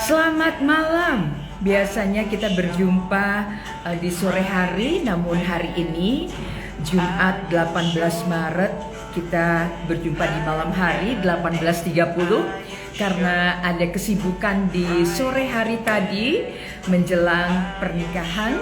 Selamat malam. Biasanya kita berjumpa di sore hari, namun hari ini Jumat 18 Maret kita berjumpa di malam hari 18.30 karena ada kesibukan di sore hari tadi menjelang pernikahan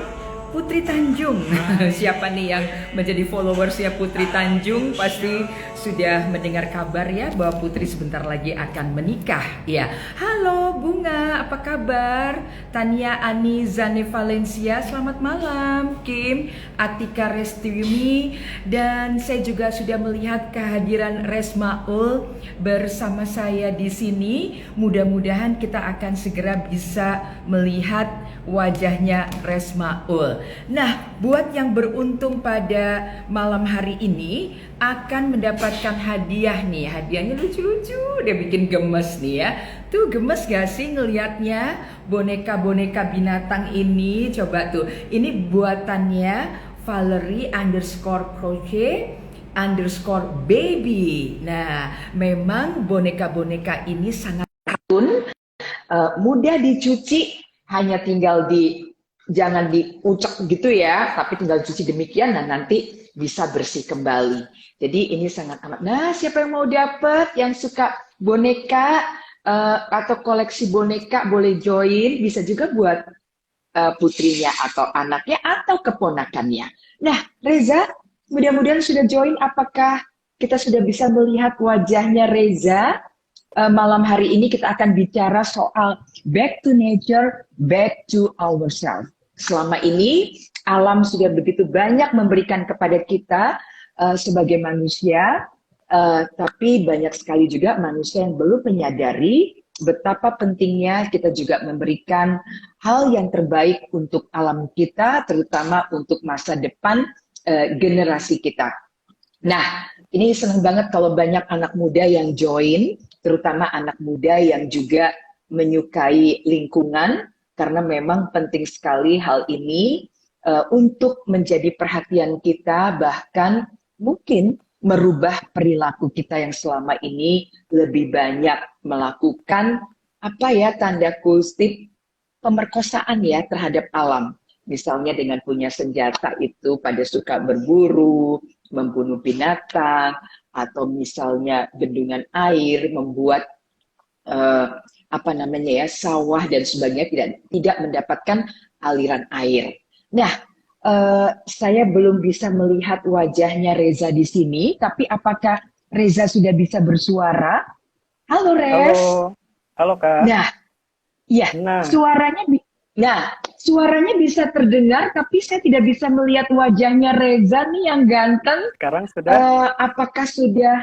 Putri Tanjung. Siapa nih yang menjadi followersnya Putri Tanjung pasti sudah mendengar kabar ya bahwa Putri sebentar lagi akan menikah. Ya, halo Bunga, apa kabar? Tania Ani Zane Valencia, selamat malam. Kim, Atika Restiwimi, dan saya juga sudah melihat kehadiran Resmaul bersama saya di sini. Mudah-mudahan kita akan segera bisa melihat wajahnya Resmaul. Nah, buat yang beruntung pada malam hari ini akan mendapatkan hadiah nih. Hadiahnya lucu-lucu, udah bikin gemes nih ya. Tuh gemes gak sih ngelihatnya boneka-boneka binatang ini? Coba tuh, ini buatannya Valerie underscore crochet underscore baby. Nah, memang boneka-boneka ini sangat mudah dicuci, hanya tinggal jangan diucek gitu ya, tapi tinggal cuci demikian dan nanti bisa bersih kembali. Jadi ini sangat amat. Nah, siapa yang mau dapat, yang suka boneka atau koleksi boneka boleh join, bisa juga buat putrinya atau anaknya atau keponakannya. Nah, Reza, mudah-mudahan sudah join. Apakah kita sudah bisa melihat wajahnya Reza? Malam hari ini kita akan bicara soal back to nature, back to ourselves. Selama ini alam sudah begitu banyak memberikan kepada kita sebagai manusia, tapi banyak sekali juga manusia yang belum menyadari betapa pentingnya kita juga memberikan hal yang terbaik untuk alam kita, terutama untuk masa depan generasi kita. Nah, ini senang banget kalau banyak anak muda yang join, terutama anak muda yang juga menyukai lingkungan, karena memang penting sekali hal ini untuk menjadi perhatian kita, bahkan mungkin merubah perilaku kita yang selama ini lebih banyak melakukan tanda kutip pemerkosaan ya terhadap alam. Misalnya dengan punya senjata itu pada suka berburu, membunuh binatang, atau misalnya bendungan air membuat sawah dan sebagainya tidak mendapatkan aliran air. Nah, saya belum bisa melihat wajahnya Reza di sini, tapi apakah Reza sudah bisa bersuara? Halo Rez. Halo Kak. Nah, ya, suaranya bisa terdengar, tapi saya tidak bisa melihat wajahnya Reza nih yang ganteng. Sekarang sudah? Apakah sudah?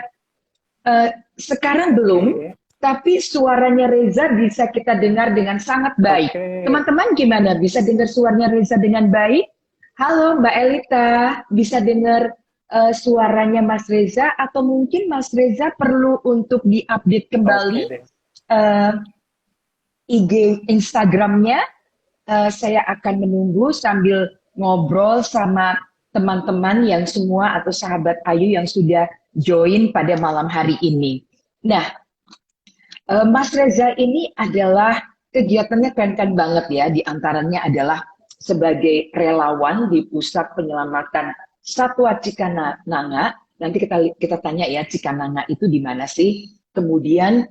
Sekarang belum, tapi suaranya Reza bisa kita dengar dengan sangat baik. Teman-teman gimana? Bisa dengar suaranya Reza dengan baik? Halo Mbak Elita, bisa dengar suaranya Mas Reza? Atau mungkin Mas Reza perlu untuk diupdate kembali IG Instagramnya? Saya akan menunggu sambil ngobrol sama teman-teman yang semua atau sahabat Ayu yang sudah join pada malam hari ini. Nah, Mas Reza ini adalah kegiatannya keren-keren banget ya. Di antaranya adalah sebagai relawan di Pusat Penyelamatan Satwa Cikananga. Nanti kita tanya ya, Cikananga itu di mana sih? Kemudian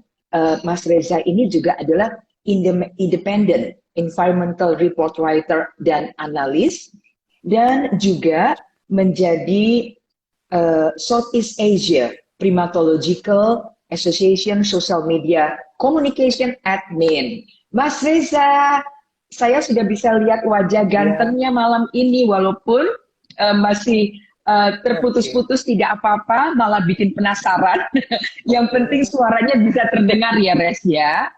Mas Reza ini juga adalah independent environmental report writer dan analis, dan juga menjadi Southeast Asia Primatological Association Social Media Communication Admin. Mas Reza, saya sudah bisa lihat wajah gantengnya malam ini, walaupun masih terputus-putus, tidak apa-apa, malah bikin penasaran. Yang penting suaranya bisa terdengar ya, Res ya.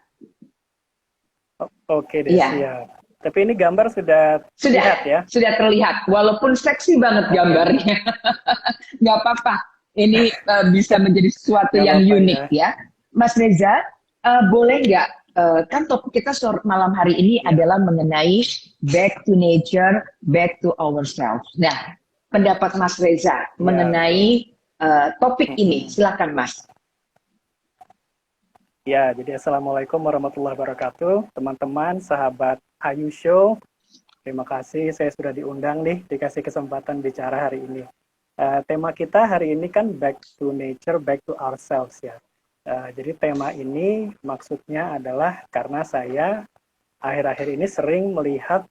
Oke deh, siap. Tapi ini gambar sudah terlihat ya? Sudah terlihat, walaupun seksi banget gambarnya. Nggak apa-apa, ini bisa menjadi sesuatu yang unik ya. Mas Reza, boleh nggak, kan topik kita malam hari ini adalah mengenai back to nature, back to ourselves. Nah, pendapat Mas Reza mengenai topik ini, silakan Mas. Ya, jadi Assalamualaikum warahmatullahi wabarakatuh. Teman-teman, sahabat Ayu Show, terima kasih saya sudah diundang nih, dikasih kesempatan bicara hari ini. Tema kita hari ini kan back to nature, back to ourselves ya. Jadi tema ini maksudnya adalah karena saya akhir-akhir ini sering melihat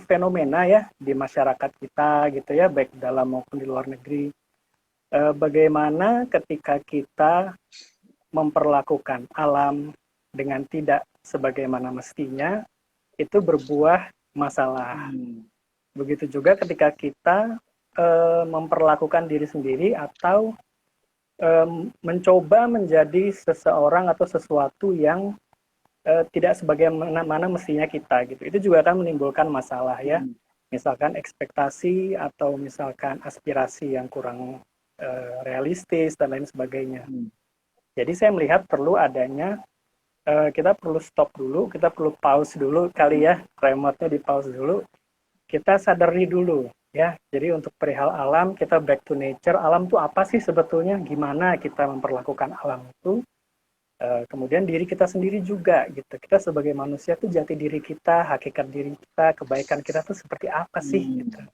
fenomena ya di masyarakat kita gitu ya, baik dalam maupun di luar negeri. Bagaimana ketika kita memperlakukan alam dengan tidak sebagaimana mestinya, itu berbuah masalah. Begitu juga ketika kita memperlakukan diri sendiri atau mencoba menjadi seseorang atau sesuatu yang tidak sebagaimana mestinya kita gitu. Itu juga akan menimbulkan masalah ya. Misalkan ekspektasi atau misalkan aspirasi yang kurang realistis dan lain sebagainya. Jadi saya melihat perlu adanya kita perlu stop dulu, kita perlu pause dulu kali ya, remote-nya di pause dulu. Kita sadari dulu ya. Jadi untuk perihal alam, kita back to nature. Alam itu apa sih sebetulnya? Gimana kita memperlakukan alam itu? Kemudian diri kita sendiri juga gitu. Kita sebagai manusia tuh jati diri kita, hakikat diri kita, kebaikan kita tuh seperti apa sih gitu.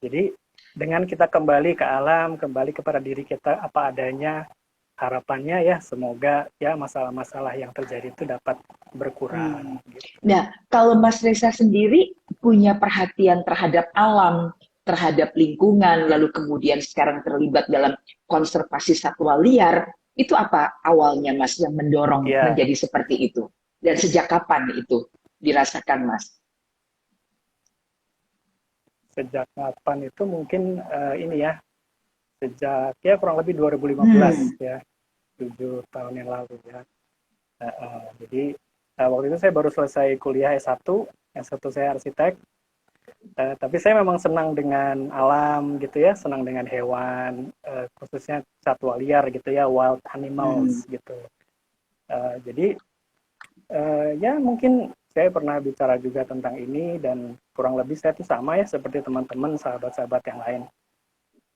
Jadi dengan kita kembali ke alam, kembali kepada diri kita apa adanya, harapannya ya semoga ya masalah-masalah yang terjadi itu dapat berkurang. Gitu. Nah, kalau Mas Reza sendiri punya perhatian terhadap alam, terhadap lingkungan, lalu kemudian sekarang terlibat dalam konservasi satwa liar, itu apa awalnya Mas yang mendorong menjadi seperti itu? Dan sejak kapan itu dirasakan Mas? Sejak kapan itu mungkin ini ya, sejak ya kurang lebih 2015 ya, 7 tahun yang lalu ya. Jadi waktu itu saya baru selesai kuliah S1 saya arsitek, tapi saya memang senang dengan alam gitu ya, senang dengan hewan, khususnya satwa liar gitu ya, wild animals gitu. Jadi ya mungkin saya pernah bicara juga tentang ini dan kurang lebih saya tuh sama ya seperti teman-teman, sahabat-sahabat yang lain.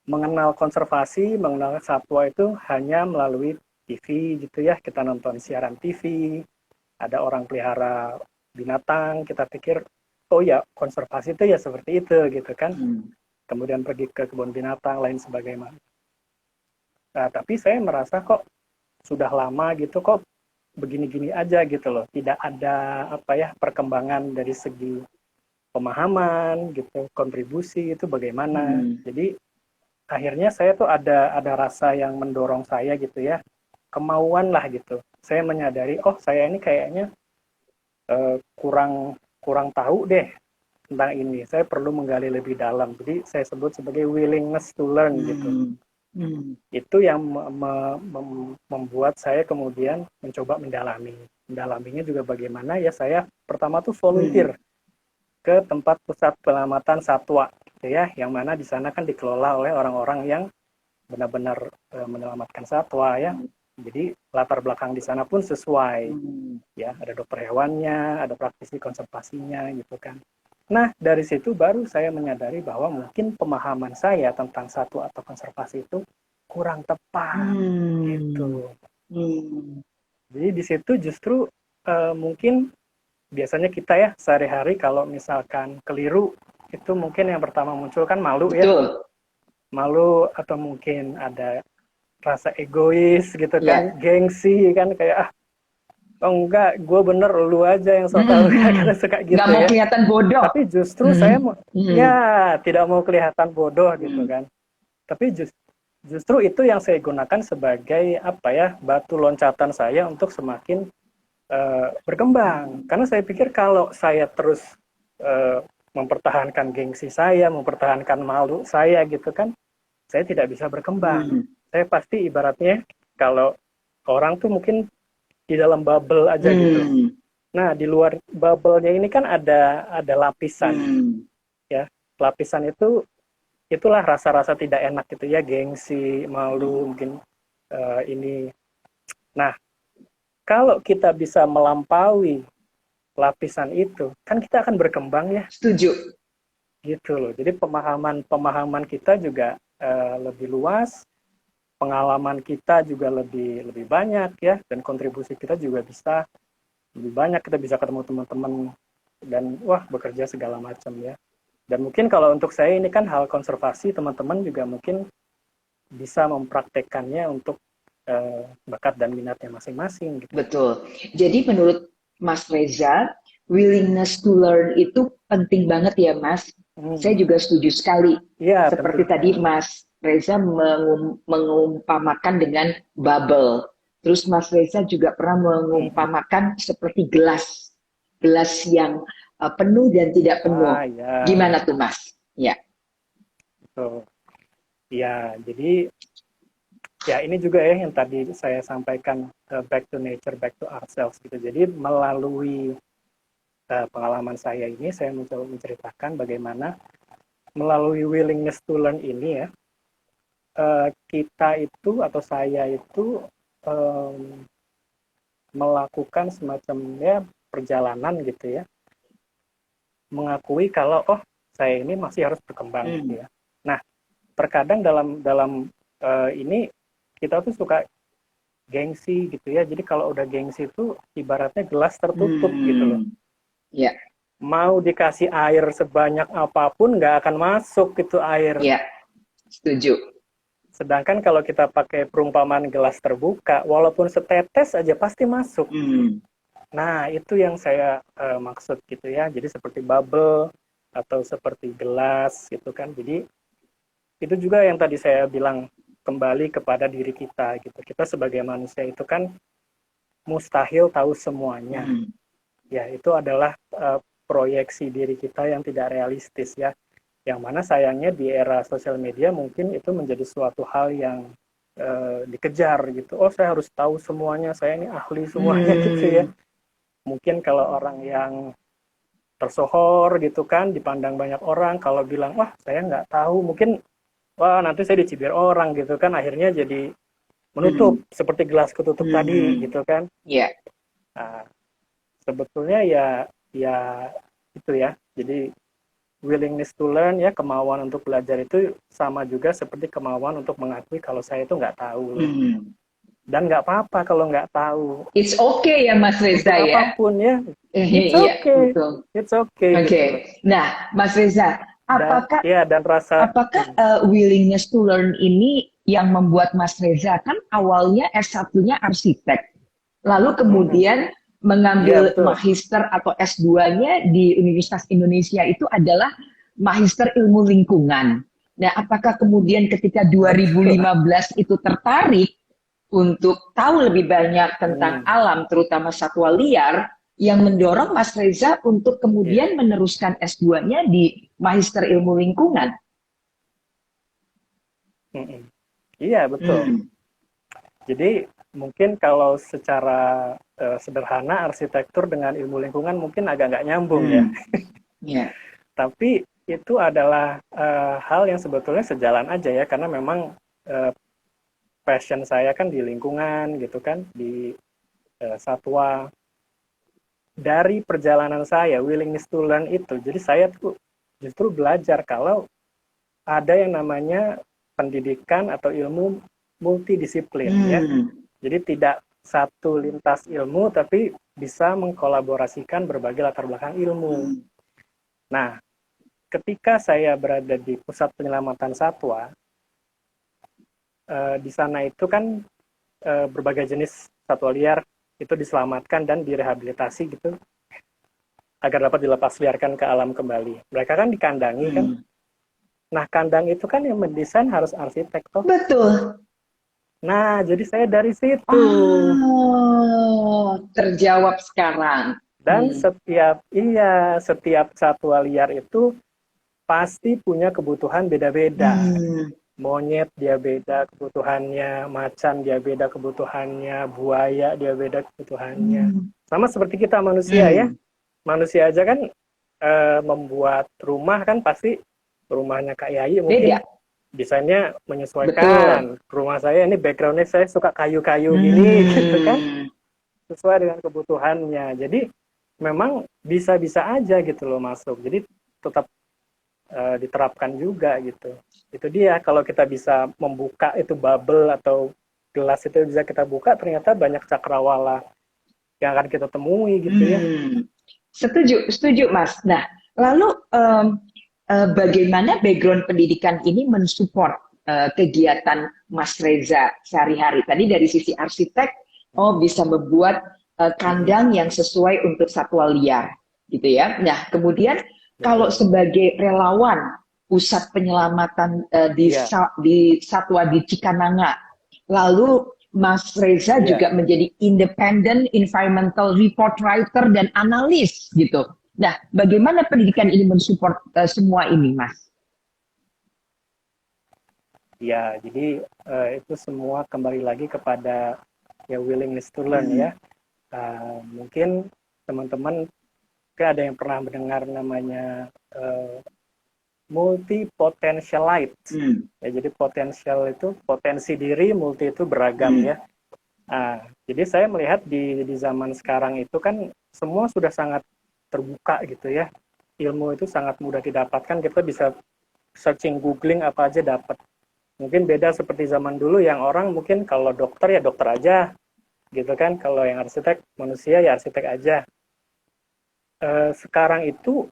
Mengenal konservasi, mengenal satwa itu hanya melalui TV gitu ya. Kita nonton siaran TV, ada orang pelihara binatang, kita pikir, oh ya konservasi itu ya seperti itu gitu kan. Kemudian pergi ke kebun binatang, lain sebagainya. Nah, tapi saya merasa kok sudah lama gitu kok begini-gini aja gitu loh. Tidak ada apa ya perkembangan dari segi pemahaman gitu, kontribusi itu bagaimana. Jadi akhirnya saya tuh ada rasa yang mendorong saya gitu ya, kemauan lah gitu. Saya menyadari, oh saya ini kayaknya kurang tahu deh tentang ini. Saya perlu menggali lebih dalam. Jadi saya sebut sebagai willingness to learn gitu. Itu yang membuat saya kemudian mencoba mendalami. Mendalaminya juga bagaimana ya, saya pertama tuh volunteer ke tempat pusat pengamatan satwa gitu ya, yang mana di sana kan dikelola oleh orang-orang yang benar-benar menyelamatkan satwa ya. Jadi latar belakang di sana pun sesuai ya, ada dokter hewannya, ada praktisi konservasinya gitu kan. Nah, dari situ baru saya menyadari bahwa mungkin pemahaman saya tentang satwa atau konservasi itu kurang tepat gitu. Jadi di situ justru mungkin biasanya kita ya sehari-hari kalau misalkan keliru itu mungkin yang pertama muncul kan malu ya. Malu atau mungkin ada rasa egois gitu kan, gengsi kan, kayak oh enggak, gue bener, lu aja yang sok tahu karena suka gitu. Nggak mau kelihatan bodoh. Tapi justru saya ya tidak mau kelihatan bodoh gitu kan. Tapi justru itu yang saya gunakan sebagai apa ya, batu loncatan saya untuk semakin berkembang. Karena saya pikir kalau saya terus mempertahankan gengsi saya, mempertahankan malu saya gitu kan, saya tidak bisa berkembang. Saya pasti ibaratnya kalau orang tuh mungkin di dalam bubble aja gitu. Nah, di luar bubble-nya ini kan ada lapisan. Ya, lapisan itulah rasa-rasa tidak enak gitu ya, gengsi, malu, mungkin ini. Nah, kalau kita bisa melampaui lapisan itu, kan kita akan berkembang ya. Setuju. Gitu loh. Jadi pemahaman kita juga lebih luas, pengalaman kita juga lebih banyak ya, dan kontribusi kita juga bisa lebih banyak, kita bisa ketemu teman-teman dan wah bekerja segala macam ya. Dan mungkin kalau untuk saya ini kan hal konservasi, teman-teman juga mungkin bisa mempraktekkannya untuk bakat dan minatnya masing-masing gitu. Betul. Jadi menurut Mas Reza, willingness to learn itu penting banget ya Mas. Saya juga setuju sekali. Iya, Seperti penting tadi sekali. Mas Reza mengumpamakan dengan bubble. Terus Mas Reza juga pernah mengumpamakan seperti gelas. Gelas yang penuh dan tidak penuh. Ah ya, Gimana tuh Mas? Ya. betul. Ya, jadi ya ini juga ya yang tadi saya sampaikan, back to nature, back to ourselves gitu. Jadi melalui pengalaman saya ini, saya mencoba menceritakan bagaimana melalui willingness to learn ini ya, kita itu atau saya itu melakukan semacam ya perjalanan gitu ya, mengakui kalau oh saya ini masih harus berkembang gitu ya. Nah, terkadang dalam ini kita tuh suka gengsi gitu ya. Jadi kalau udah gengsi itu ibaratnya gelas tertutup gitu loh. Ya. Mau dikasih air sebanyak apapun nggak akan masuk gitu air. Ya, setuju. Sedangkan kalau kita pakai perumpamaan gelas terbuka, walaupun setetes aja pasti masuk. Nah, itu yang saya maksud gitu ya. Jadi seperti bubble atau seperti gelas gitu kan. Jadi itu juga yang tadi saya bilang, kembali kepada diri kita gitu. Kita sebagai manusia itu kan mustahil tahu semuanya. Ya, itu adalah proyeksi diri kita yang tidak realistis ya. Yang mana sayangnya di era sosial media mungkin itu menjadi suatu hal yang dikejar gitu. Oh, saya harus tahu semuanya, saya ini ahli semuanya gitu ya. Mungkin kalau orang yang tersohor gitu kan, dipandang banyak orang, kalau bilang, wah saya nggak tahu, mungkin wah nanti saya dicibir orang gitu kan, akhirnya jadi menutup seperti gelas ketutup tadi gitu kan. Iya. Nah, sebetulnya ya itu ya. Jadi willingness to learn ya, kemauan untuk belajar itu sama juga seperti kemauan untuk mengakui kalau saya itu nggak tahu. Dan nggak apa-apa kalau nggak tahu. It's okay ya Mas Reza untuk ya. apapun ya. It's Iya, okay. betul. It's okay. Oke. Gitu. Nah, Mas Reza, apakah dan rasa willingness to learn ini yang membuat Mas Reza kan awalnya S1-nya arsitek. Lalu kemudian mengambil magister atau S2-nya di Universitas Indonesia itu adalah magister ilmu lingkungan. Nah, apakah kemudian ketika 2015 itu tertarik untuk tahu lebih banyak tentang alam, terutama satwa liar, yang mendorong Mas Reza untuk kemudian meneruskan S2-nya di Magister Ilmu Lingkungan? Iya, betul. Jadi mungkin kalau secara sederhana arsitektur dengan ilmu lingkungan mungkin agak nggak nyambung ya. Tapi itu adalah hal yang sebetulnya sejalan aja ya, karena memang passion saya kan di lingkungan gitu kan, di satwa. Dari perjalanan saya, willingness to learn itu, jadi saya tuh justru belajar kalau ada yang namanya pendidikan atau ilmu multidisiplin ya. Jadi tidak satu lintas ilmu, tapi bisa mengkolaborasikan berbagai latar belakang ilmu. Nah, ketika saya berada di pusat penyelamatan satwa, di sana itu kan berbagai jenis satwa liar itu diselamatkan dan direhabilitasi gitu agar dapat dilepas liarkan ke alam kembali. Mereka kan dikandangi kan. Nah, kandang itu kan yang mendesain harus arsitek toh. Betul. Nah, jadi saya dari situ. Oh, terjawab sekarang. Dan setiap satwa liar itu pasti punya kebutuhan beda-beda. Monyet dia beda kebutuhannya, macan dia beda kebutuhannya, buaya dia beda kebutuhannya. Sama seperti kita manusia ya. Manusia aja kan membuat rumah kan pasti rumahnya Kak Yayi mungkin desainnya menyesuaikan. Betul. Rumah saya ini backgroundnya saya suka kayu-kayu gini gitu kan. Sesuai dengan kebutuhannya. Jadi memang bisa-bisa aja gitu loh masuk. Jadi tetap diterapkan juga gitu. Itu dia, kalau kita bisa membuka itu bubble atau gelas itu bisa kita buka, ternyata banyak cakrawala yang akan kita temui gitu ya. Setuju, setuju Mas. Nah, lalu bagaimana background pendidikan ini mensupport kegiatan Mas Reza sehari-hari? Tadi dari sisi arsitek, bisa membuat kandang yang sesuai untuk satwa liar, gitu ya. Nah, kemudian kalau sebagai relawan pusat penyelamatan di satwa di Cikananga, lalu Mas Reza juga menjadi independent environmental report writer dan analis gitu. Nah, bagaimana pendidikan ini mensupport semua ini, Mas? Ya, jadi itu semua kembali lagi kepada ya willingness to learn ya. Mungkin teman-teman ada yang pernah mendengar namanya multi potentialite. Ya, jadi potensial itu potensi diri, multi itu beragam ya. Jadi saya melihat di zaman sekarang itu kan semua sudah sangat terbuka gitu ya. Ilmu itu sangat mudah didapatkan, kita bisa searching, googling apa aja dapat. Mungkin beda seperti zaman dulu yang orang mungkin kalau dokter ya dokter aja gitu kan, kalau yang arsitek manusia ya arsitek aja. Sekarang itu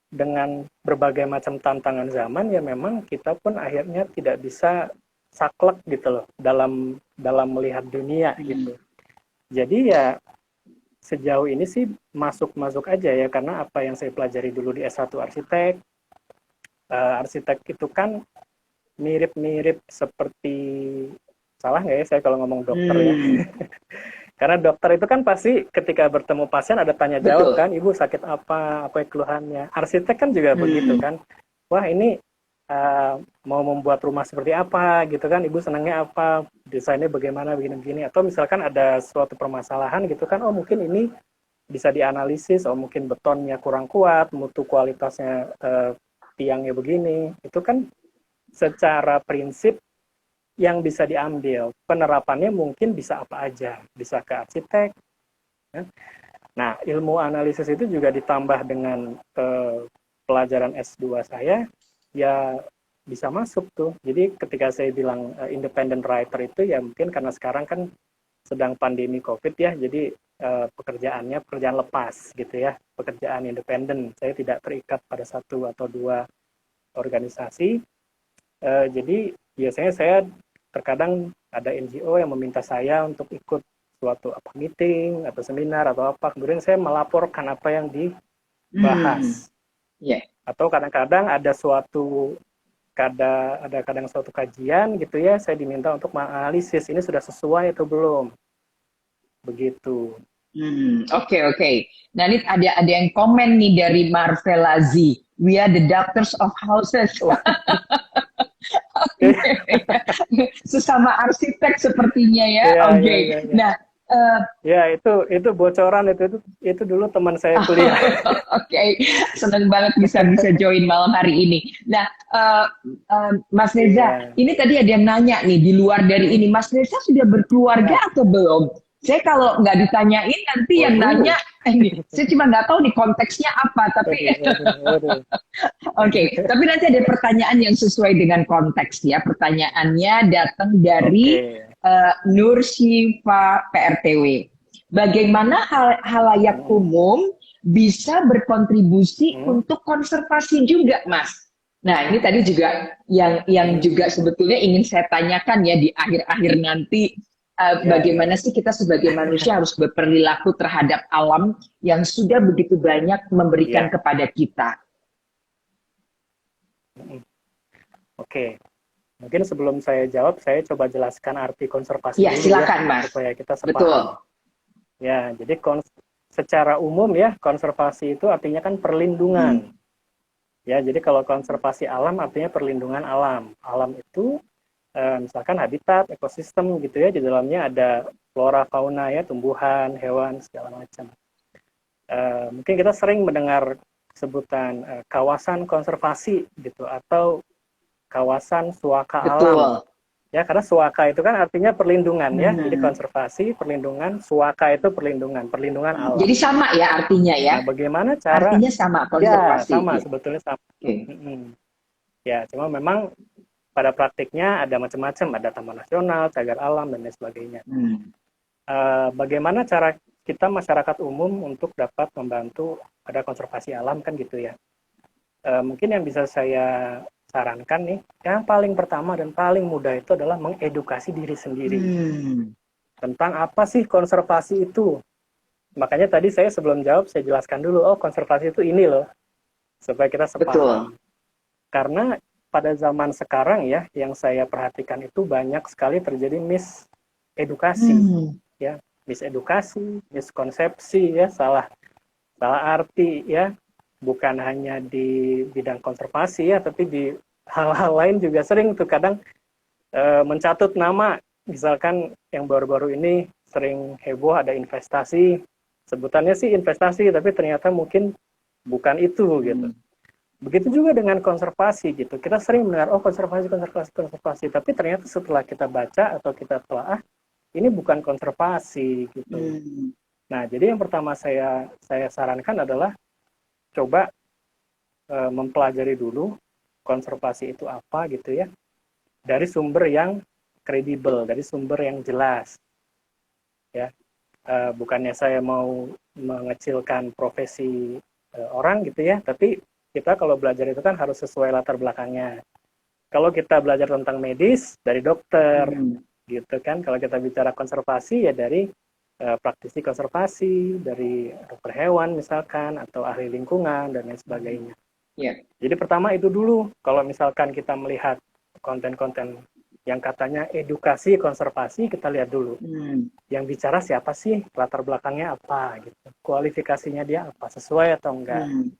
dengan berbagai macam tantangan zaman ya memang kita pun akhirnya tidak bisa saklek gitu loh dalam melihat dunia gitu. Jadi ya sejauh ini sih masuk aja ya, karena apa yang saya pelajari dulu di S1 arsitek, arsitek itu kan mirip-mirip seperti, salah nggak ya saya kalau ngomong dokter ya? Karena dokter itu kan pasti ketika bertemu pasien ada tanya jawab kan, ibu sakit apa keluhannya. Arsitek kan juga begitu kan, wah ini mau membuat rumah seperti apa gitu kan, ibu senangnya apa, desainnya bagaimana, begini-begini. Atau misalkan ada suatu permasalahan gitu kan, oh mungkin ini bisa dianalisis, oh mungkin betonnya kurang kuat, mutu kualitasnya tiangnya begini. Itu kan secara prinsip yang bisa diambil. Penerapannya mungkin bisa apa aja, bisa ke arsitek. Ya. Nah, ilmu analisis itu juga ditambah dengan pelajaran S2 saya, ya bisa masuk tuh. Jadi ketika saya bilang independent writer itu ya mungkin karena sekarang kan sedang pandemi COVID ya, jadi pekerjaan lepas gitu ya, pekerjaan independen. Saya tidak terikat pada satu atau dua organisasi. Jadi biasanya saya terkadang ada NGO yang meminta saya untuk ikut suatu meeting atau seminar atau apa, kemudian saya melaporkan apa yang dibahas. Atau kadang-kadang ada suatu kajian gitu ya, saya diminta untuk menganalisis ini sudah sesuai atau belum. Begitu. Oke. Nah ini ada yang komen nih dari Marvelazi. We are the doctors of houses. Sesama arsitek sepertinya ya. Oke. Nah, ya itu bocoran itu dulu teman saya kuliah. Oke. Senang banget bisa join malam hari ini. Nah, Mas Reza, ini tadi ada yang nanya nih di luar dari ini, Mas Reza sudah berkeluarga atau belum? Saya kalau nggak ditanyain nanti yang nanya, saya cuma nggak tahu nih konteksnya apa, tapi Oke, tapi nanti ada pertanyaan yang sesuai dengan konteks ya. Pertanyaannya datang dari Nur Syifa PRTW. Bagaimana halayak umum bisa berkontribusi untuk konservasi juga, Mas? Nah, ini tadi juga yang juga sebetulnya ingin saya tanyakan ya di akhir-akhir nanti. Bagaimana sih kita sebagai manusia harus berperilaku terhadap alam yang sudah begitu banyak memberikan kepada kita? Oke, mungkin sebelum saya jawab, saya coba jelaskan arti konservasi. Ya, silakan, Mas. Supaya kita sepaham. Betul. Ya, jadi secara umum ya, konservasi itu artinya kan perlindungan. Ya, jadi kalau konservasi alam artinya perlindungan alam. Alam itu misalkan habitat, ekosistem gitu ya, di dalamnya ada flora, fauna ya, tumbuhan, hewan, segala macam. Mungkin kita sering mendengar sebutan kawasan konservasi gitu, atau kawasan suaka alam. Ya, karena suaka itu kan artinya perlindungan ya. Jadi Hmm. konservasi, perlindungan, suaka itu perlindungan alam. Jadi sama ya artinya ya. Nah, bagaimana cara Artinya sama ya konservasi. sama Ya. sebetulnya sama. Oke. Mm-mm. Ya, cuma memang pada praktiknya ada macam-macam, ada taman nasional, cagar alam dan lain sebagainya. Hmm. Bagaimana cara kita masyarakat umum untuk dapat membantu pada konservasi alam kan gitu ya. Mungkin yang bisa saya sarankan nih, yang paling pertama dan paling mudah itu adalah mengedukasi diri sendiri Hmm. tentang apa sih konservasi itu. Makanya tadi saya sebelum jawab saya jelaskan dulu, oh konservasi itu ini loh, supaya kita Betul. sepaham. Karena pada zaman sekarang ya, yang saya perhatikan itu banyak sekali terjadi misedukasi, Hmm. ya, misedukasi, miskonsepsi, ya, salah salah arti, ya, bukan hanya di bidang konservasi ya, tapi di hal-hal lain juga sering tuh kadang mencatut nama, misalkan yang baru-baru ini sering heboh ada investasi, sebutannya sih investasi, tapi ternyata mungkin bukan itu gitu. Hmm. Begitu juga dengan konservasi gitu. Kita sering mendengar, oh konservasi, konservasi, konservasi. Tapi ternyata setelah kita baca atau kita telah, ini bukan konservasi gitu. Hmm. Nah, jadi yang pertama saya sarankan adalah coba mempelajari dulu konservasi itu apa gitu ya. Dari sumber yang kredibel, dari sumber yang jelas. Ya, bukannya saya mau mengecilkan profesi orang gitu ya, tapi kita kalau belajar itu kan harus sesuai latar belakangnya. Kalau kita belajar tentang medis dari dokter, Hmm. gitu kan. Kalau kita bicara konservasi ya dari praktisi konservasi, dari dokter hewan misalkan, atau ahli lingkungan dan lain sebagainya. Ya. Jadi pertama itu dulu, kalau misalkan kita melihat konten-konten yang katanya edukasi konservasi, kita lihat dulu. Hmm. Yang bicara siapa sih, latar belakangnya apa, gitu. Kualifikasinya dia apa, sesuai atau enggak. Hmm.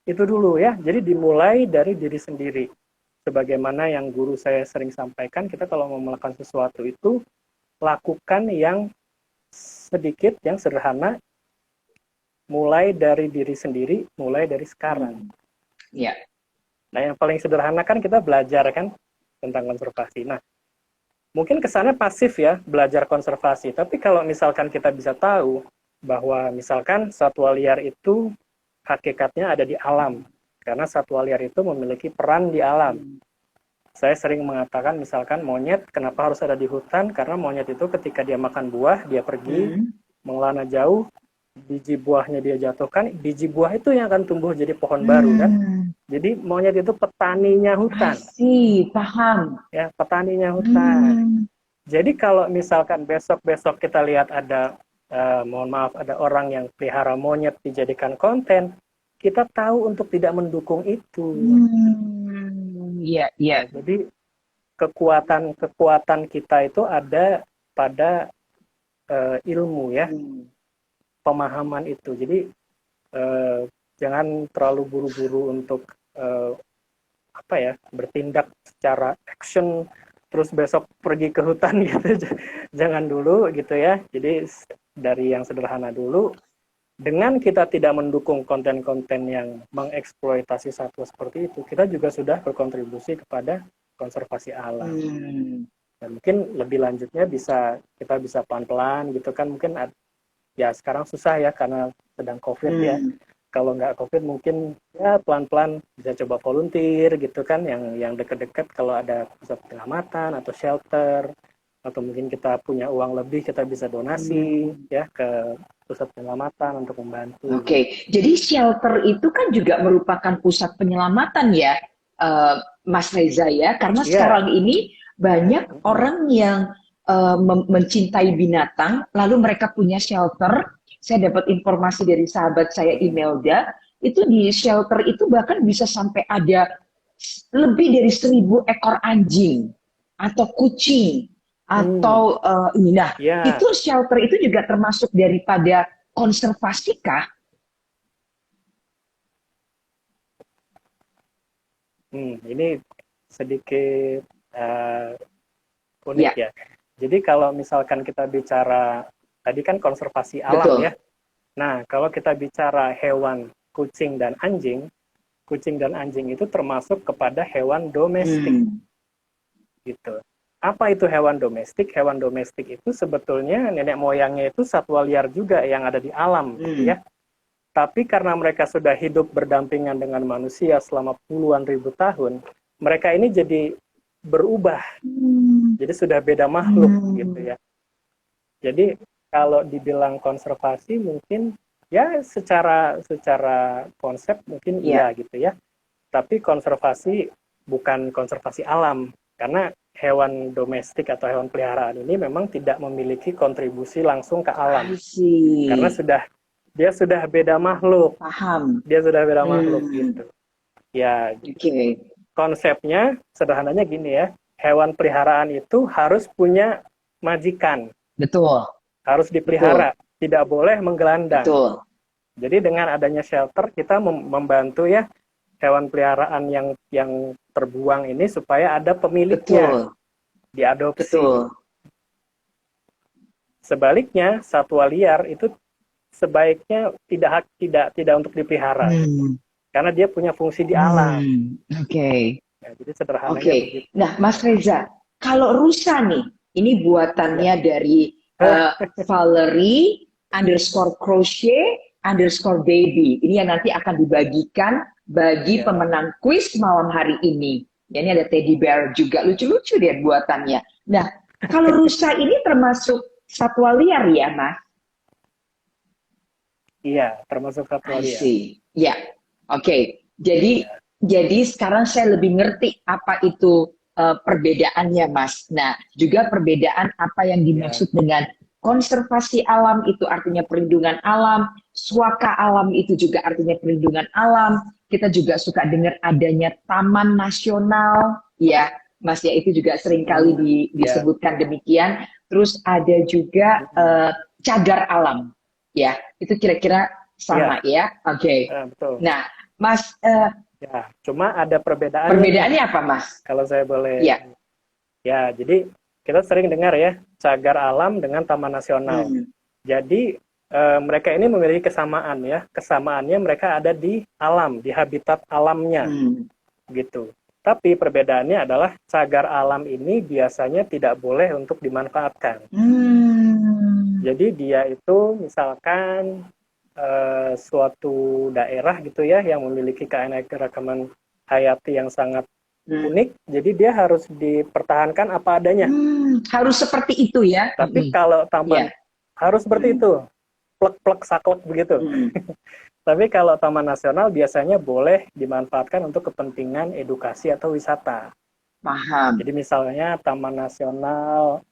Itu dulu ya, jadi dimulai dari diri sendiri. Sebagaimana yang guru saya sering sampaikan, kita kalau mau melakukan sesuatu itu, lakukan yang sedikit, yang sederhana, mulai dari diri sendiri, mulai dari sekarang. Ya. Nah, yang paling sederhana kan kita belajar kan tentang konservasi. Nah, mungkin kesannya pasif ya, belajar konservasi. Tapi kalau misalkan kita bisa tahu bahwa misalkan satwa liar itu hakikatnya ada di alam. Karena satwa liar itu memiliki peran di alam. Saya sering mengatakan misalkan monyet kenapa harus ada di hutan, karena monyet itu ketika dia makan buah, dia pergi Hmm. mengelana jauh, biji buahnya dia jatuhkan, biji buah itu yang akan tumbuh jadi pohon baru kan. Hmm. Jadi monyet itu petaninya I hutan, see, paham. ya, petaninya hutan. Hmm. Jadi kalau misalkan besok-besok kita lihat ada mohon maaf ada orang yang pelihara monyet dijadikan konten, kita tahu untuk tidak mendukung itu. Hmm. Ya, Ya, ya. jadi kekuatan kita itu ada pada ilmu ya, Hmm. pemahaman itu. Jadi jangan terlalu buru-buru untuk apa ya, bertindak secara action terus besok pergi ke hutan gitu. Jangan dulu gitu ya. Jadi dari yang sederhana dulu, dengan kita tidak mendukung konten-konten yang mengeksploitasi satwa seperti itu, kita juga sudah berkontribusi kepada konservasi alam. Hmm. Dan mungkin lebih lanjutnya kita bisa pelan-pelan gitu kan, mungkin ya sekarang susah ya karena sedang COVID ya. Hmm. Kalau nggak COVID mungkin ya pelan-pelan bisa coba volunteer gitu kan, yang deket-deket kalau ada pusat penyelamatan atau shelter, atau mungkin kita punya uang lebih kita bisa donasi Hmm. ya ke pusat penyelamatan untuk membantu. Oke, jadi shelter itu kan juga merupakan pusat penyelamatan ya, eh, Mas Reza ya, karena Iya. sekarang ini banyak orang yang mencintai binatang, lalu mereka punya shelter. Saya dapat informasi dari sahabat saya Imelda, itu di shelter itu bahkan bisa sampai ada lebih dari 1.000 ekor anjing atau kucing atau ini. Nah, Ya, itu shelter itu juga termasuk daripada konservasi kah? ini sedikit unik Ya, ya. Jadi kalau misalkan kita bicara tadi kan konservasi alam ya. betul. Nah, kalau kita bicara hewan kucing dan anjing itu termasuk kepada hewan domestik Hmm. gitu. apa itu hewan domestik? Hewan domestik itu sebetulnya nenek moyangnya itu satwa liar juga yang ada di alam, gitu ya. Tapi karena mereka sudah hidup berdampingan dengan manusia selama puluhan ribu tahun, mereka ini jadi berubah. Jadi sudah beda makhluk, gitu ya. Jadi kalau dibilang konservasi mungkin ya secara konsep mungkin iya gitu ya. Tapi konservasi bukan konservasi alam, karena hewan domestik atau hewan peliharaan ini memang tidak memiliki kontribusi langsung ke alam. Karena dia sudah beda makhluk. Paham. Dia sudah beda makhluk gitu. Ya, konsepnya sederhananya gini ya. Hewan peliharaan itu harus punya majikan. Betul. Harus dipelihara, tidak boleh menggelandang. Betul. Jadi dengan adanya shelter kita membantu ya hewan peliharaan yang terbuang ini supaya ada pemiliknya. Betul. Diadopsi. Betul. Sebaliknya satwa liar itu sebaiknya tidak untuk dipelihara. Karena dia punya fungsi di alam. Oke. Ya, jadi sederhananya begitu. Nah, Mas Reza, kalau rusa nih, ini buatannya dari Valerie _crochet_baby. Ini yang nanti akan dibagikan bagi pemenang kuis malam hari ini. Ya, ini ada teddy bear juga, lucu-lucu deh buatannya. Nah, kalau rusa ini termasuk satwa liar ya, Mas? Iya, termasuk satwa liar. Ya, oke. Jadi sekarang saya lebih ngerti apa itu perbedaannya, Mas. Nah, juga perbedaan apa yang dimaksud dengan konservasi alam itu artinya perlindungan alam, swaka alam itu juga artinya perlindungan alam. Kita juga suka dengar adanya taman nasional, ya, Mas ya, itu juga seringkali disebutkan demikian. Terus ada juga cagar alam, ya, itu kira-kira sama ya. Oke. Betul. Nah, Mas. Ya, cuma ada perbedaannya. Perbedaannya apa, Mas? Kalau saya boleh. Ya. Ya, jadi kita sering dengar ya, cagar alam dengan taman nasional. Jadi mereka ini memiliki kesamaan ya. Kesamaannya mereka ada di alam, di habitat alamnya. Gitu. Tapi perbedaannya adalah cagar alam ini biasanya tidak boleh untuk dimanfaatkan. Jadi dia itu misalkan suatu daerah gitu ya yang memiliki keanekaragaman hayati yang sangat unik, jadi dia harus dipertahankan apa adanya. Harus seperti itu ya. Tapi kalau taman harus seperti itu, plek-plek saklek begitu. Tapi kalau taman nasional biasanya boleh dimanfaatkan untuk kepentingan edukasi atau wisata. Paham. Jadi misalnya Taman Nasional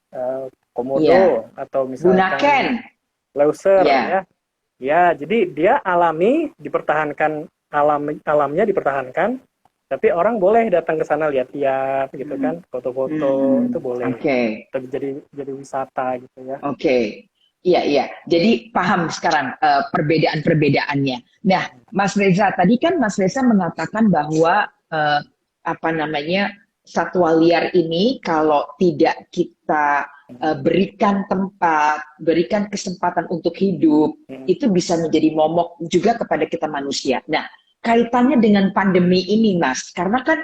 Komodo atau misalnya Bunaken, Leuser ya. Ya, jadi dia alami, dipertahankan alamnya dipertahankan, tapi orang boleh datang ke sana lihat-lihat gitu kan, foto-foto itu boleh. Atau jadi wisata gitu ya. Iya. Jadi paham sekarang perbedaan-perbedaannya. Nah, Mas Reza, tadi kan Mas Reza mengatakan bahwa satwa liar ini kalau tidak kita berikan tempat, berikan kesempatan untuk hidup, itu bisa menjadi momok juga kepada kita manusia. Nah, kaitannya dengan pandemi ini, Mas, karena kan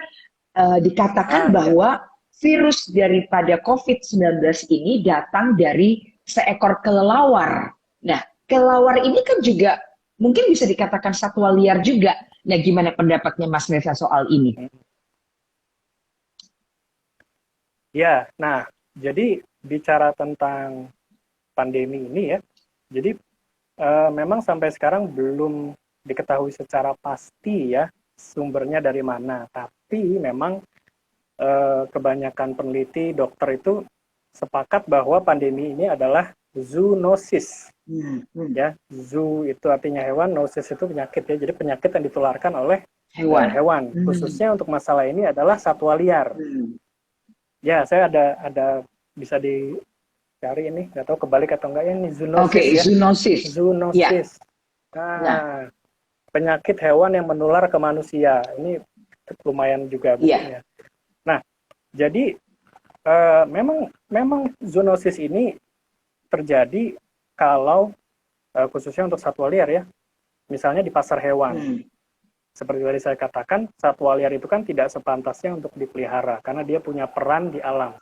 dikatakan bahwa virus daripada COVID-19 ini datang dari seekor kelelawar. Nah, kelelawar ini kan juga mungkin bisa dikatakan satwa liar juga. Nah, gimana pendapatnya Mas Reza soal ini? Ya, nah, jadi bicara tentang pandemi ini ya, jadi memang sampai sekarang belum diketahui secara pasti ya sumbernya dari mana. Tapi memang kebanyakan peneliti dokter itu sepakat bahwa pandemi ini adalah zoonosis. Ya, zoo itu artinya hewan, nosis itu penyakit ya. Jadi penyakit yang ditularkan oleh hewan. Khususnya untuk masalah ini adalah satwa liar. Ya, saya ada bisa dicari ini, nggak tahu kebalik atau enggak ya, ini zoonosis ya. Zoonosis. Nah, penyakit hewan yang menular ke manusia. Ini lumayan juga bukunya. Nah, jadi memang zoonosis ini terjadi kalau khususnya untuk satwa liar ya. Misalnya di pasar hewan. Seperti tadi saya katakan, satwa liar itu kan tidak sepantasnya untuk dipelihara karena dia punya peran di alam.